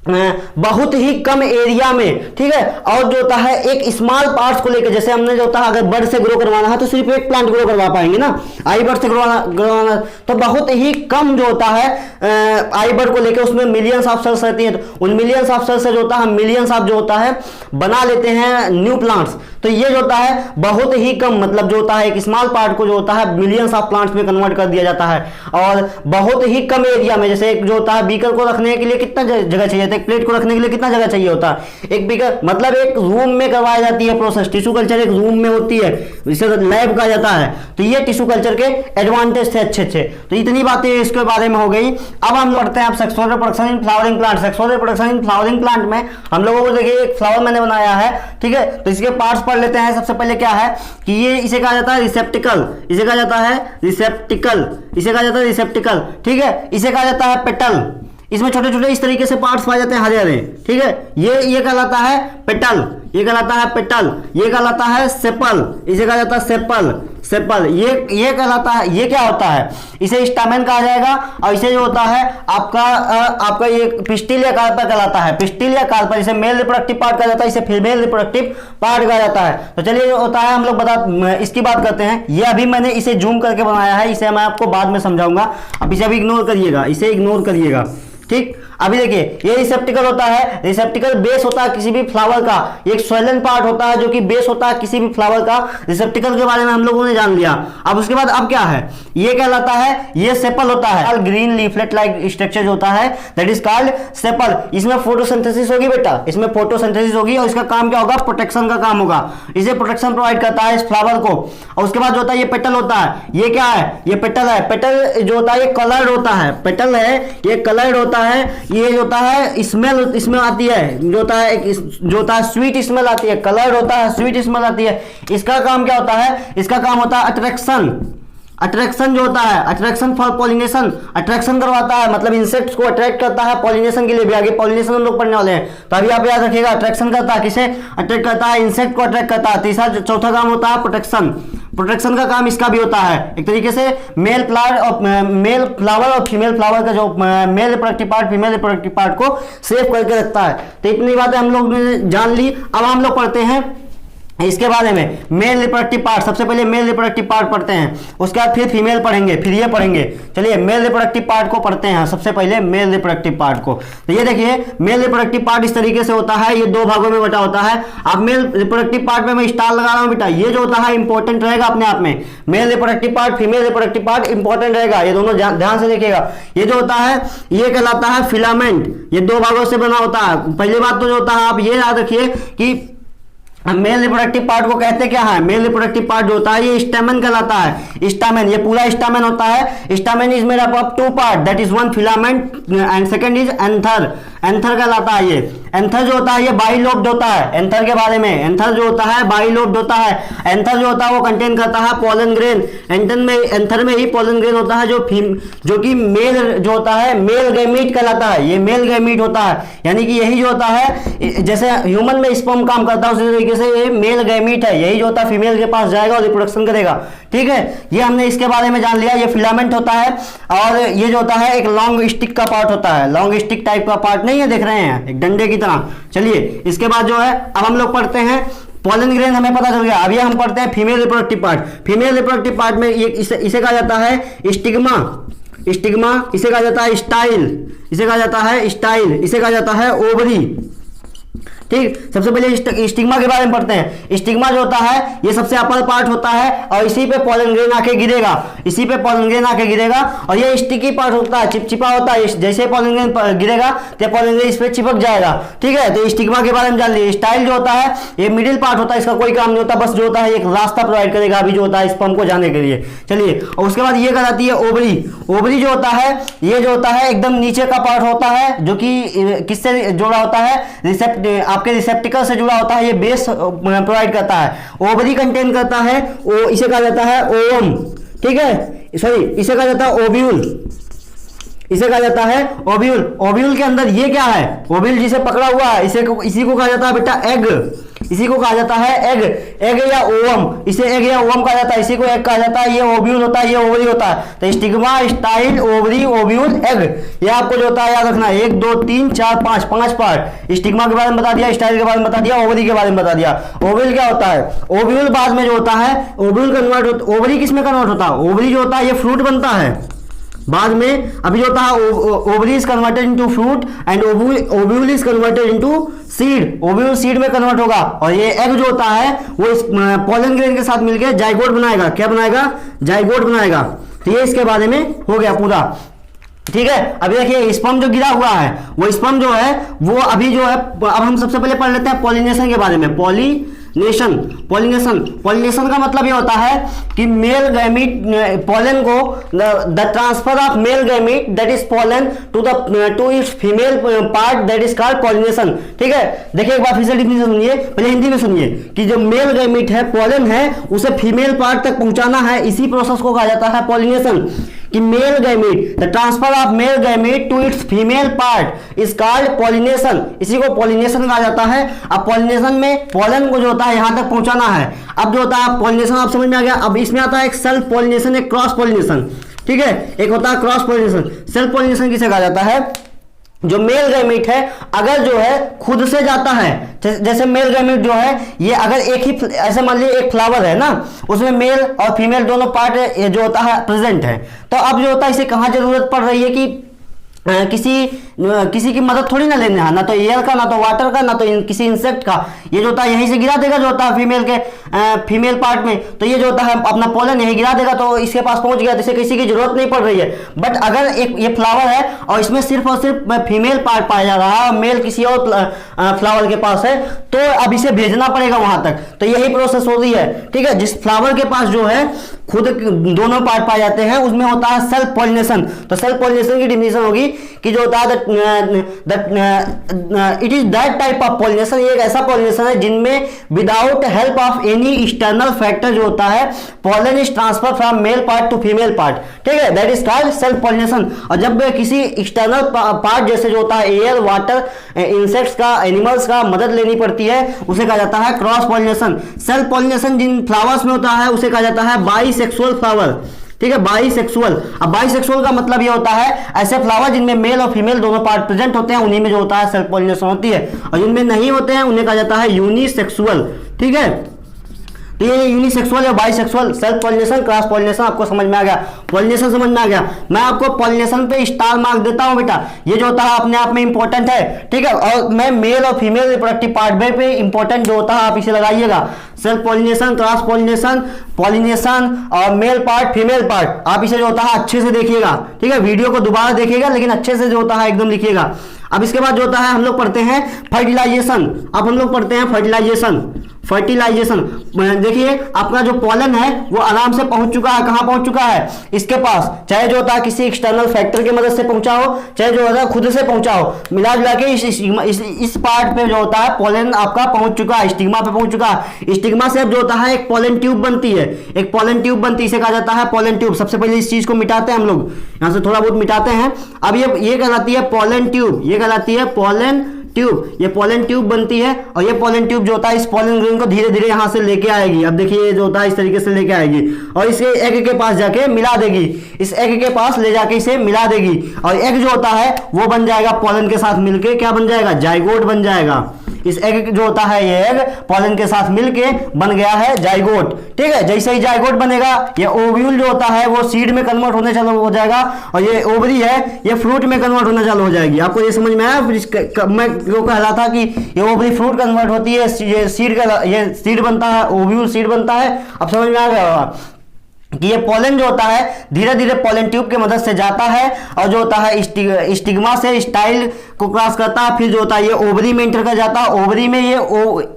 बहुत ही कम एरिया में, ठीक है, और जो होता है एक स्मॉल पार्ट्स को लेकर, जैसे हमने जो होता है अगर बर्ड से ग्रो करवाना है तो सिर्फ एक प्लांट ग्रो करवा पाएंगे ना, आई बर्ड से ग्रो तो बहुत ही कम जो होता है आई बर्ड को लेकर उसमें मिलियंस ऑफ सेल्स रहती हैं, तो उन मिलियंस ऑफ सेल्स से जो होता है मिलियंस ऑफ जो होता है बना लेते हैं न्यू प्लांट्स। तो ये जो होता है बहुत ही कम, मतलब जो होता है एक स्मॉल पार्ट को जो होता है मिलियंस ऑफ प्लांट्स में कन्वर्ट कर दिया जाता है और बहुत ही कम एरिया में। जैसे एक जो होता है बीकर को रखने के लिए कितना जगह चाहिए, एक प्लेट को रखने के लिए कितना जगह चाहिए होता है, एक बीकर मतलब एक रूम में करवाई जाती है प्रोसेस। टिश्यू कल्चर एक रूम में होती है, जिसे लैब कहा जाता है। तो ये टिश्यू कल्चर के एडवांटेज थे अच्छे। तो इतनी बातें इसके बारे में हो गई। अब हम लौटते हैं आप sexual reproduction in flowering plant. Sexual reproduction in flowering plant में हम लोगों को देखिए एक फ्लावर मैंने बनाया है, ठीक है, तो इसके पार्ट्स पढ़ लेते हैं। सबसे पहले क्या है कि ये इसे कहा जाता है रिसेप्टिकल, इसे कहा जाता है रिसेप्टिकल, इसे कहा जाता है रिसेप्टिकल, ठीक है, इसे कहा जाता है पेटल। इसमें छोटे छोटे इस तरीके से पार्ट्स पाए जाते हैं हरे हरे, ठीक है, ये कहलाता है पेटल, ये कहलाता है पेटल, ये कहलाता है सेपल, इसे कहा जाता है सेपल, ये कहलाता है, ये क्या होता है, इसे स्टामेन कहा जाएगा और इसे जो होता है आपका ये पिस्टिल या कार्पर कहलाता है, पिस्टिल या कार्पर। इसे मेल रिप्रोडक्टिव पार्ट कहा जाता है, इसे फीमेल रिप्रोडक्टिव पार्ट कहा जाता है। तो चलिए जो होता है हम लोग इसकी बात करते हैं। ये अभी मैंने इसे जूम करके बनाया है, इसे मैं आपको बाद में समझाऊंगा, अब इसे अभी इग्नोर करिएगा, इसे इग्नोर करिएगा, ठीक। अभी देखिए ये रिसेप्टिकल होता है, रिसेप्टिकल बेस होता है किसी भी फ्लावर का, एक सोइलन पार्ट होता है जो कि बेस होता है किसी भी फ्लावर का। रिसेप्टिकल के बारे में हम लोगों ने जान लिया। अब उसके बाद अब क्या है, ये कहलाता है, ये सेपल होता है, ग्रीन लीफलेट लाइक स्ट्रक्चर होता है, दैट इज कॉल्ड सेपल। इसमें फोटोसिंथेसिस होगी बेटा, इसमें फोटोसिंथेसिस होगी और इसका काम क्या होगा, प्रोटेक्शन का काम होगा, इसे प्रोटेक्शन प्रोवाइड करता है इस फ्लावर को। और उसके बाद जो होता है ये पेटल होता है, ये क्या है, ये पेटल है। पेटल जो होता है ये कलर्ड होता है, पेटल है ये कलर्ड होता है, ये जो होता है स्मेल इसमें आती है, जो होता है स्वीट स्मेल आती है, कलर होता है स्वीट स्मेल आती है। इसका काम क्या होता है, इसका काम होता है अट्रैक्शन। अट्रैक्शन जो होता है, अट्रैक्शन फॉर पॉलिनेशन, अट्रैक्शन करवाता है, मतलब इंसेक्ट्स को अट्रैक्ट करता है पॉलिनेशन के लिए भी। आगे पॉलिनेशन हम लोग पढ़ने वाले हैं, तो अभी आप याद रखिएगा अट्रैक्शन करता है, किसे अट्रैक्ट करता है, इंसेक्ट को अट्रैक्ट करता है। तीसरा चौथा काम होता है प्रोटेक्शन। प्रोटेक्शन का काम इसका भी होता है एक तरीके से। मेल फ्लावर और फीमेल फ्लावर का जो male reproductive part female reproductive part को सेव करके रखता है। तो इतनी बातें हम लोग ने जान ली। अब हम लोग पढ़ते हैं इसके बारे में मेल रिप्रोडक्टिव पार्ट। सबसे पहले मेल रिप्रोडक्टिव पार्ट पढ़ते हैं, उसके बाद फिर फीमेल पढ़ेंगे, फिर ये पढ़ेंगे। चलिए मेल रिप्रोडक्टिव पार्ट को पढ़ते हैं। सबसे पहले मेल रिप्रोडक्टिव पार्ट को, तो ये देखिए मेल रिप्रोडक्टिव पार्ट इस तरीके से होता है, ये दो भागों में बटा होता है। अब मेल रिप्रोडक्टिव पार्ट में मैं स्टार लगा रहा हूँ बेटा, ये जो होता है इंपॉर्टेंट रहेगा अपने आप में। Male reproductive part female reproductive part important रहेगा, ये दोनों ध्यान से देखिएगा। ये जो होता है ये कहलाता है फिलामेंट, ये दो भागों से बना होता है। पहली बात तो जो होता है आप ये याद रखिए कि मेल रिप्रोडक्टिव पार्ट को कहते क्या है, मेल रिप्रोडक्टिव पार्ट जो होता है ये स्टैमेन कहलाता है। स्टैमेन, ये पूरा स्टैमेन होता है। Stamen is made up of two part, that is one filament and second is anther. Anther कहलाता है ये। एंथर जो होता है ये बाइलोब्ड होता है। एंथर के बारे में, एंथर जो होता है बाइलोब्ड होता है। एंथर जो होता है वो कंटेन करता है पोलन ग्रेन। एंथर में ही पोलन ग्रेन होता है जो कि मेल जो होता है मेल गैमीट कहलाता है। ये मेल गैमीट होता है, यानी कि यही जो होता है जैसे ह्यूमन में स्पर्म काम करता है उसी तरीके से ये मेल गैमीट है। यही जो होता है फीमेल के पास जाएगा और रिप्रोडक्शन करेगा। ठीक है, ये हमने इसके बारे में जान लिया। ये फिलामेंट होता है और ये जो होता है एक लॉन्ग स्टिक का पार्ट होता है। लॉन्ग स्टिक टाइप का पार्ट नहीं है, देख रहे हैं एक डंडे की तरह। चलिए इसके बाद जो है अब हम लोग पढ़ते हैं पोलन ग्रेन, हमें पता चल गया। अभी हम पढ़ते हैं female reproductive part. Female reproductive part में इसे कहा जाता है स्टिग्मा। स्टिग्मा इसे कहा जाता है स्टाइल, इसे कहा जाता है स्टाइल, इसे कहा जाता है ओवरी। ठीक, सबसे पहले स्टिग्मा के बारे में पढ़ते हैं। स्टिग्मा जो होता है ये सबसे अपर पार्ट होता है और इसी पे पोलन ग्रेन आके गिरेगा, इसी पे पोलन ग्रेन आके गिरेगा और ये स्टिकी पार्ट होता है, चिपचिपा होता है। जैसे पोलन ग्रेन गिरेगा तो पोलन ग्रेन इस पे चिपक जाएगा। ठीक है, तो स्टिग्मा के बारे में जान लीजिए। स्टाइल जो होता है ये मिडिल पार्ट होता है, इसका कोई काम नहीं होता, बस जो होता है एक रास्ता प्रोवाइड करेगा अभी जो होता है स्पर्म को जाने के लिए। चलिए, और उसके बाद ये कहलाती है ओवरी। ओवरी जो होता है ये जो होता है एकदम नीचे का पार्ट होता है, जो कि किससे जुड़ा होता है, आपके रिसेप्टिकल से जुड़ा होता है। ये बेस प्रोवाइड करता है। ओवरी कंटेन करता है इसे कहा जाता है ओवम। ठीक है, सॉरी इसे कहा जाता है ओव्यूल, इसे कहा जाता है ओव्यूल। ओव्यूल के अंदर ये क्या है, ओव्यूल जिसे पकड़ा हुआ है इसी को कहा जाता है बेटा एग, इसी को कहा जाता है एग। एग या ओवम, इसे एग या ओवम कहा जाता है, इसी को एग कहा जाता है। ये ओव्यूल होता है, ये ओवरी होता है। तो stigma, style, ovary, ovule, egg, ये आपको जो होता है याद रखना है। 1 2 3 4 5 पांच पार्ट। स्टिग्मा के बारे में बता दिया, स्टाइल के बारे में बता दिया, ओवरी के बारे में बता दिया। ओव्यूल क्या होता है, ओव्यूल बाद में जो होता है ओव्यूल कन्वर्ट, ओवरी किस में कन्वर्ट होता है, ओवरी जो होता है ये फ्रूट बनता है बाद में। अभी जो होता है ovary is converted into fruit and ovule is converted into seed. Ovule seed में कन्वर्ट होगा और ये एग जो होता है वो इस पोलन ग्रेन के साथ मिलकर जाइगोट बनाएगा। क्या बनाएगा, जाइगोट बनाएगा। तो ये इसके बारे में हो गया पूरा। ठीक है, अभी देखिए स्पर्म जो गिरा हुआ है वो स्पर्म जो है वो अभी जो है, अब हम सबसे पहले पढ़ लेते हैं पॉलिनेशन के बारे में। पॉलिनेशन का मतलब ये होता है कि मेल गैमीट पोलन को the transfer of male gamete that is pollen to its female part that is called pollination. ठीक है, देखिए एक बार फिर से डिफिनेशन सुनिए, पहले हिंदी में सुनिए कि जो मेल गैमीट है पोलन है उसे फीमेल पार्ट तक पहुंचाना है, इसी प्रोसेस को कहा जाता है पॉलिनेशन। कि male gamete, the transfer of male gamete to its female part is called pollination, इसी को पॉलिनेशन कहा जाता है। अब पॉलिनेशन में पोलन को जो होता है यहां तक पहुंचाना है। अब जो होता है पॉलिनेशन आप समझ में आ गया। अब इसमें आता है एक सेल्फ पॉलिनेशन, एक क्रॉस पॉलिनेशन। ठीक है, एक होता है क्रॉस पॉलिनेशन। सेल्फ पॉलिनेशन किसे कहा जाता है, जो मेल गैमीट है अगर जो है खुद से जाता है, जैसे मेल गैमीट जो है ये अगर एक ही, ऐसे मान लीजिए एक फ्लावर है ना, उसमें मेल और फीमेल दोनों पार्ट जो होता है प्रेजेंट है, तो अब जो होता है इसे कहाँ जरूरत पड़ रही है कि किसी की मदद थोड़ी ना लेने है, ना तो एयर का, ना तो वाटर का, ना तो किसी इंसेक्ट का। ये जो होता है यहीं से गिरा देगा, जो होता है फीमेल पार्ट में, तो ये जो होता है अपना पोलन यहीं गिरा देगा, तो इसके पास पहुंच गया, तो इसे किसी की जरूरत नहीं पड़ रही है। बट अगर एक ये फ्लावर है और इसमें सिर्फ और सिर्फ फीमेल पार्ट पाया जा रहा है, मेल किसी और फ्लावर के पास है, तो अब इसे भेजना पड़ेगा वहां तक। तो यही प्रोसेस हो रही है। ठीक है, जिस फ्लावर के पास जो है खुद दोनों पार्ट पाए जाते हैं उसमें होता है सेल्फ पॉलिनेशन। तो सेल्फ पॉलिनेशन की डिफिनेशन होगी कि जो होता है it is that type of pollination, ये एक ऐसा पॉलिनेशन है जिनमें without help of any external factor जो होता है pollen is transfer from male part two female part, ठीक है, that is called self pollination. और जब किसी एक्सटर्नल पार्ट जैसे जो होता है एयर, वाटर, इंसेक्ट्स का, एनिमल्स का मदद लेनी पड़ती है, उसे कहा जाता है क्रॉस पॉलिनेशन। सेल्फ पॉलिनेशन जिन फ्लावर्स में होता है उसे कहा जाता है बाइसेक्सुअल फ्लावर, ठीक है, बाइसेक्सुअल। अब बाइसेक्सुअल का मतलब ये होता है ऐसे फ्लावर जिनमें मेल और फीमेल दोनों पार्ट प्रेजेंट होते हैं, उन्हीं में जो होता है सेल्फ पॉलिनेशन होती है, और जिनमें नहीं होते हैं उन्हें कहा जाता है यूनिसेक्सुअल, ठीक है। तो ये यूनिसेक्सुअल या bisexual, self pollination, cross pollination आपको समझ में आ गया, पॉलिनेशन समझ में आ गया। मैं आपको पॉलिनेशन पे स्टार मार्क देता हूं बेटा, ये जो होता है अपने आप में इंपॉर्टेंट है, ठीक है, और मैं मेल और फीमेल रिप्रोडक्टिव पार्ट पे इंपॉर्टेंट जो होता है आप इसे लगाइएगा। Self pollination, cross pollination, pollination और मेल पार्ट, फीमेल पार्ट, आप इसे जो होता है अच्छे से देखिएगा, ठीक है, वीडियो को दोबारा देखिएगा लेकिन अच्छे से जो होता है एकदम लिखिएगा। अब इसके बाद जो होता है हम लोग पढ़ते हैं फर्टिलाइजेशन। अब हम लोग पढ़ते हैं फर्टिलाइजेशन। फर्टिलाइजेशन देखिए, आपका जो पॉलन है वो आराम से पहुंच चुका है, कहां पहुंच चुका है, इसके पास, चाहे जो होता है किसी एक्सटर्नल फैक्टर की मदद से पहुंचा हो, चाहे जो होता है खुद से पहुंचा हो, मिला जुला के इस पार्ट पे जो होता है पॉलन आपका पहुंच चुका है, स्टिग्मा पे पहुंच चुका है। स्टिग्मा से अब जो होता है एक पॉलन ट्यूब बनती है, एक पॉलन ट्यूब बनती है, इसे कहा जाता है पॉलन ट्यूब। सबसे पहले इस चीज को मिटाते हैं हम लोग, यहां से थोड़ा बहुत मिटाते हैं। अब ये कहलाती है पॉलन ट्यूब, ये कहलाती है पॉलन ट्यूब, ये पॉलन ट्यूब बनती है, और ये पॉलन ट्यूब जो होता है इस पॉलन ग्रेन को धीरे धीरे यहां से लेके आएगी। अब देखिए ये जो होता है इस तरीके से लेके आएगी और इसे एग के पास जाके मिला देगी, इस एग के पास ले जाके इसे मिला देगी, और एग जो होता है वो बन जाएगा पॉलन के साथ मिलके, क्या बन जाएगा, जाइगोट बन जाएगा। इस एग जो होता है ये एग पॉलन के साथ मिलके बन गया है जाइगोट, ठीक है। जैसे ही जाइगोट बनेगा ये ओव्यूल जो होता है वो सीड में कन्वर्ट होने चालू हो जाएगा, और ये ओवरी है ये फ्रूट में कन्वर्ट होने चालू हो जाएगी। आपको ये समझ में आया? मैं जो कह रहा था कि ये ओवरी फ्रूट कन्वर्ट होती है, ये सीड बनता है, ओव्यूल सीड बनता है। अब समझ में आ गया कि ये पॉलन जो होता है धीरे धीरे पॉलन ट्यूब की मदद से जाता है, और जो होता है स्टिग्मा से स्टाइल को क्रॉस करता है, फिर जो होता है ये ओवरी में इंटर कर जाता है, ओवरी में ये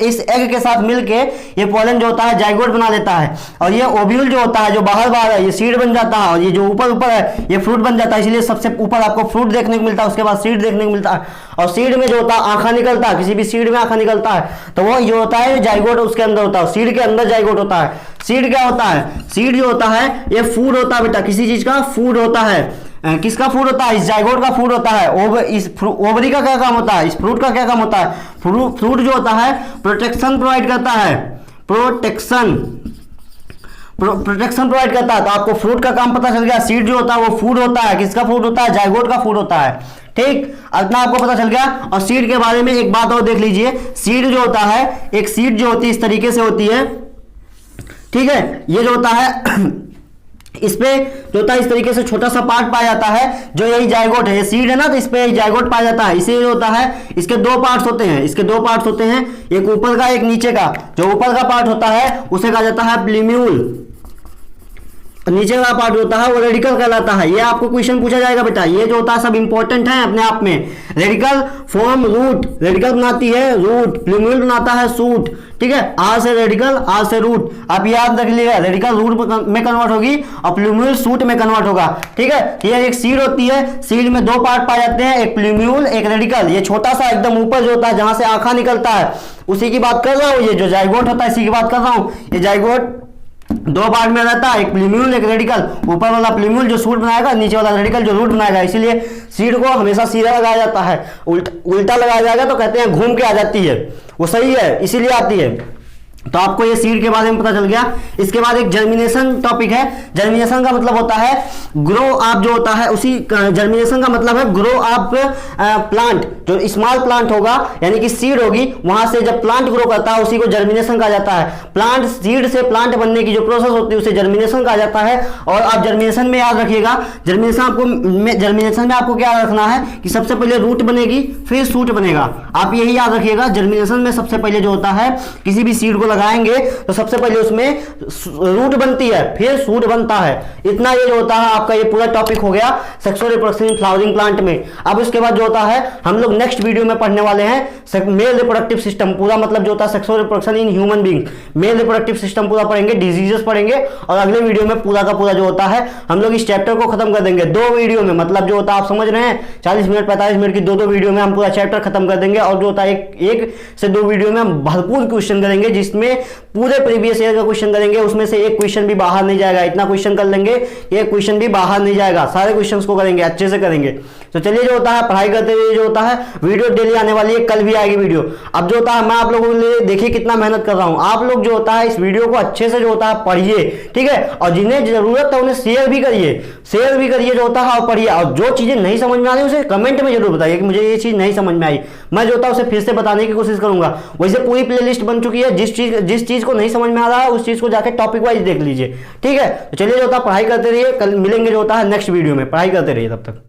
इस एग के साथ मिलके ये पॉलन जो होता है जाइगोट बना लेता है, और ये ओव्यूल जो होता है जो बाहर है ये सीड बन जाता है, और ये जो ऊपर है ये फ्रूट बन जाता है। इसलिए सबसे ऊपर आपको फ्रूट देखने को मिलता है, उसके बाद सीड देखने को मिलता है, और सीड में जो होता है आंखा निकलता है, किसी भी सीड में आंखा निकलता है तो वो जो होता है जाइगोट उसके अंदर होता है, सीड के अंदर जाइगोट होता है। सीड क्या होता है? सीड जो होता है ये फूड होता है बेटा, किसी चीज का फूड होता है। किसका फूड होता है? इस जाइगोट का फूड होता है। इस ओवरी का क्या काम होता है? इस फ्रूट का क्या काम होता है? फ्रूट जो होता है प्रोटेक्शन प्रोवाइड करता है, प्रोटेक्शन प्रोवाइड करता है। तो आपको फ्रूट का काम पता चल गया। सीड जो होता है वो फूड होता है, किसका फूड होता है? जाइगोट का फूड होता है, ठीक। इतना आपको पता चल गया। और सीड के बारे में एक बात और देख लीजिए, सीड जो होता है, एक सीड जो होती है इस तरीके से होती है, ठीक है। ये जो होता है इस पे जो होता है इस तरीके से छोटा सा पार्ट पाया जाता है, जो यही जाइगोट है, ये सीड है ना, तो इस पे जाइगोट पाया जाता है। इसे जो होता है इसके दो पार्ट्स होते हैं, इसके दो पार्ट्स होते हैं, एक ऊपर का एक नीचे का। जो ऊपर का पार्ट होता है उसे कहा जाता है प्लूम्यूल, नीचे का पार्ट होता है वो रेडिकल कहलाता है। ये आपको क्वेश्चन पूछा जाएगा बेटा, ये जो होता है सब इंपॉर्टेंट है अपने आप में। रेडिकल फॉर्म रूट, रेडिकल बनाती है रूट, प्लूम्यूल बनाता है सूट, ठीक है। आर से रेडिकल, आर से रूट, आप याद रख लीजिएगा। रेडिकल रूट में कन्वर्ट होगी और प्लूम्यूल सूट में कन्वर्ट होगा, ठीक है। ये एक सीड होती है, सीड में दो पार्ट पाए जाते हैं, एक प्लूम्यूल एक रेडिकल। ये छोटा सा एकदम ऊपर जो होता है जहां से आंखा निकलता है उसी की बात कर रहा हूं। ये जो जाइगोट होता है इसी की बात कर रहा हूं। ये जाइगोट दो पार्ट में रहता है, एक प्लूम्यूल एक रेडिकल। ऊपर वाला प्लूम्यूल जो सूट बनाएगा, नीचे वाला रेडिकल जो रूट बनाएगा। इसीलिए सीड को हमेशा सीधा लगाया जाता है, उल्टा लगाया जाएगा तो कहते हैं घूम के आ जाती है, वो सही है इसीलिए आती है। तो आपको ये सीड के बारे में पता चल गया। इसके बाद एक जर्मिनेशन टॉपिक है। जर्मिनेशन का मतलब होता है ग्रो अप, जो होता है उसी जर्मिनेशन का मतलब है ग्रो अप प्लांट। जो स्मॉल प्लांट होगा यानी कि सीड होगी, वहां से जब प्लांट ग्रो करता है उसी को जर्मिनेशन कहा जाता है। प्लांट सीड से प्लांट बनने की जो प्रोसेस होती है उसे जर्मिनेशन कहा जाता है। और आप जर्मिनेशन में याद रखिएगा, जर्मिनेशन में आपको क्या रखना है कि सबसे पहले रूट बनेगी फिर सूट बनेगा। आप यही याद रखिएगा, जर्मिनेशन में सबसे पहले जो होता है किसी भी सीड को लगाएंगे तो सबसे पहले उसमें रूट बनती है, फिर सूट बनता है। इतना ये जो होता है आपका ये पूरा टॉपिक हो गया sexual reproduction in flowering plant में। अब उसके बाद जो होता है हम लोग नेक्स्ट वीडियो में पढ़ने वाले हैं मेल रिप्रोडक्टिव सिस्टम, पूरा मतलब जो होता है sexual reproduction in human being, male reproductive system पूरा पढ़ेंगे, डिजीजेस पढ़ेंगे, और अगले वीडियो में पूरा का पूरा जो होता है हम लोग इस चैप्टर को खत्म कर देंगे 2 वीडियो में। मतलब जो होता है आप समझ रहे हैं 40 मिनट 45 मिनट की 2 वीडियो में हम पूरा चैप्टर खत्म कर देंगे। और जो होता है एक से 2 वीडियो में हम भरपूर क्वेश्चन करेंगे, जिसमें पूरे प्रीवियस ईयर का क्वेश्चन करेंगे, उसमें से एक क्वेश्चन भी बाहर नहीं जाएगा। इतना क्वेश्चन कर लेंगे, एक क्वेश्चन भी बाहर नहीं जाएगा, सारे क्वेश्चंस को करेंगे, अच्छे से करेंगे। तो चलिए जो होता है पढ़ाई करते हुए जो होता है वीडियो डेली आने वाली है, कल भी आएगी वीडियो। अब जो होता है मैं आप लोगों के लिए देखिए कितना मेहनत कर रहा हूं, आप लोग जो होता है इस वीडियो को अच्छे से जो होता है पढ़िए, ठीक है, और जिन्हें जरूरत है उन्हें शेयर भी करिए जो होता है, और पढ़िए। और जो चीजें नहीं समझ में आ रही उसे कमेंट में जरूर बताइए कि मुझे ये चीज नहीं समझ में आई, मैं जो होता है उसे फिर से बताने की कोशिश करूंगा। वैसे पूरी प्लेलिस्ट बन चुकी है, जिस चीज को नहीं समझ में आ रहा है उस चीज को जाके टॉपिक वाइज देख लीजिए, ठीक है। तो चलिए जो होता है पढ़ाई करते रहिए, कल मिलेंगे जो होता है नेक्स्ट वीडियो में, पढ़ाई करते रहिए तब तक।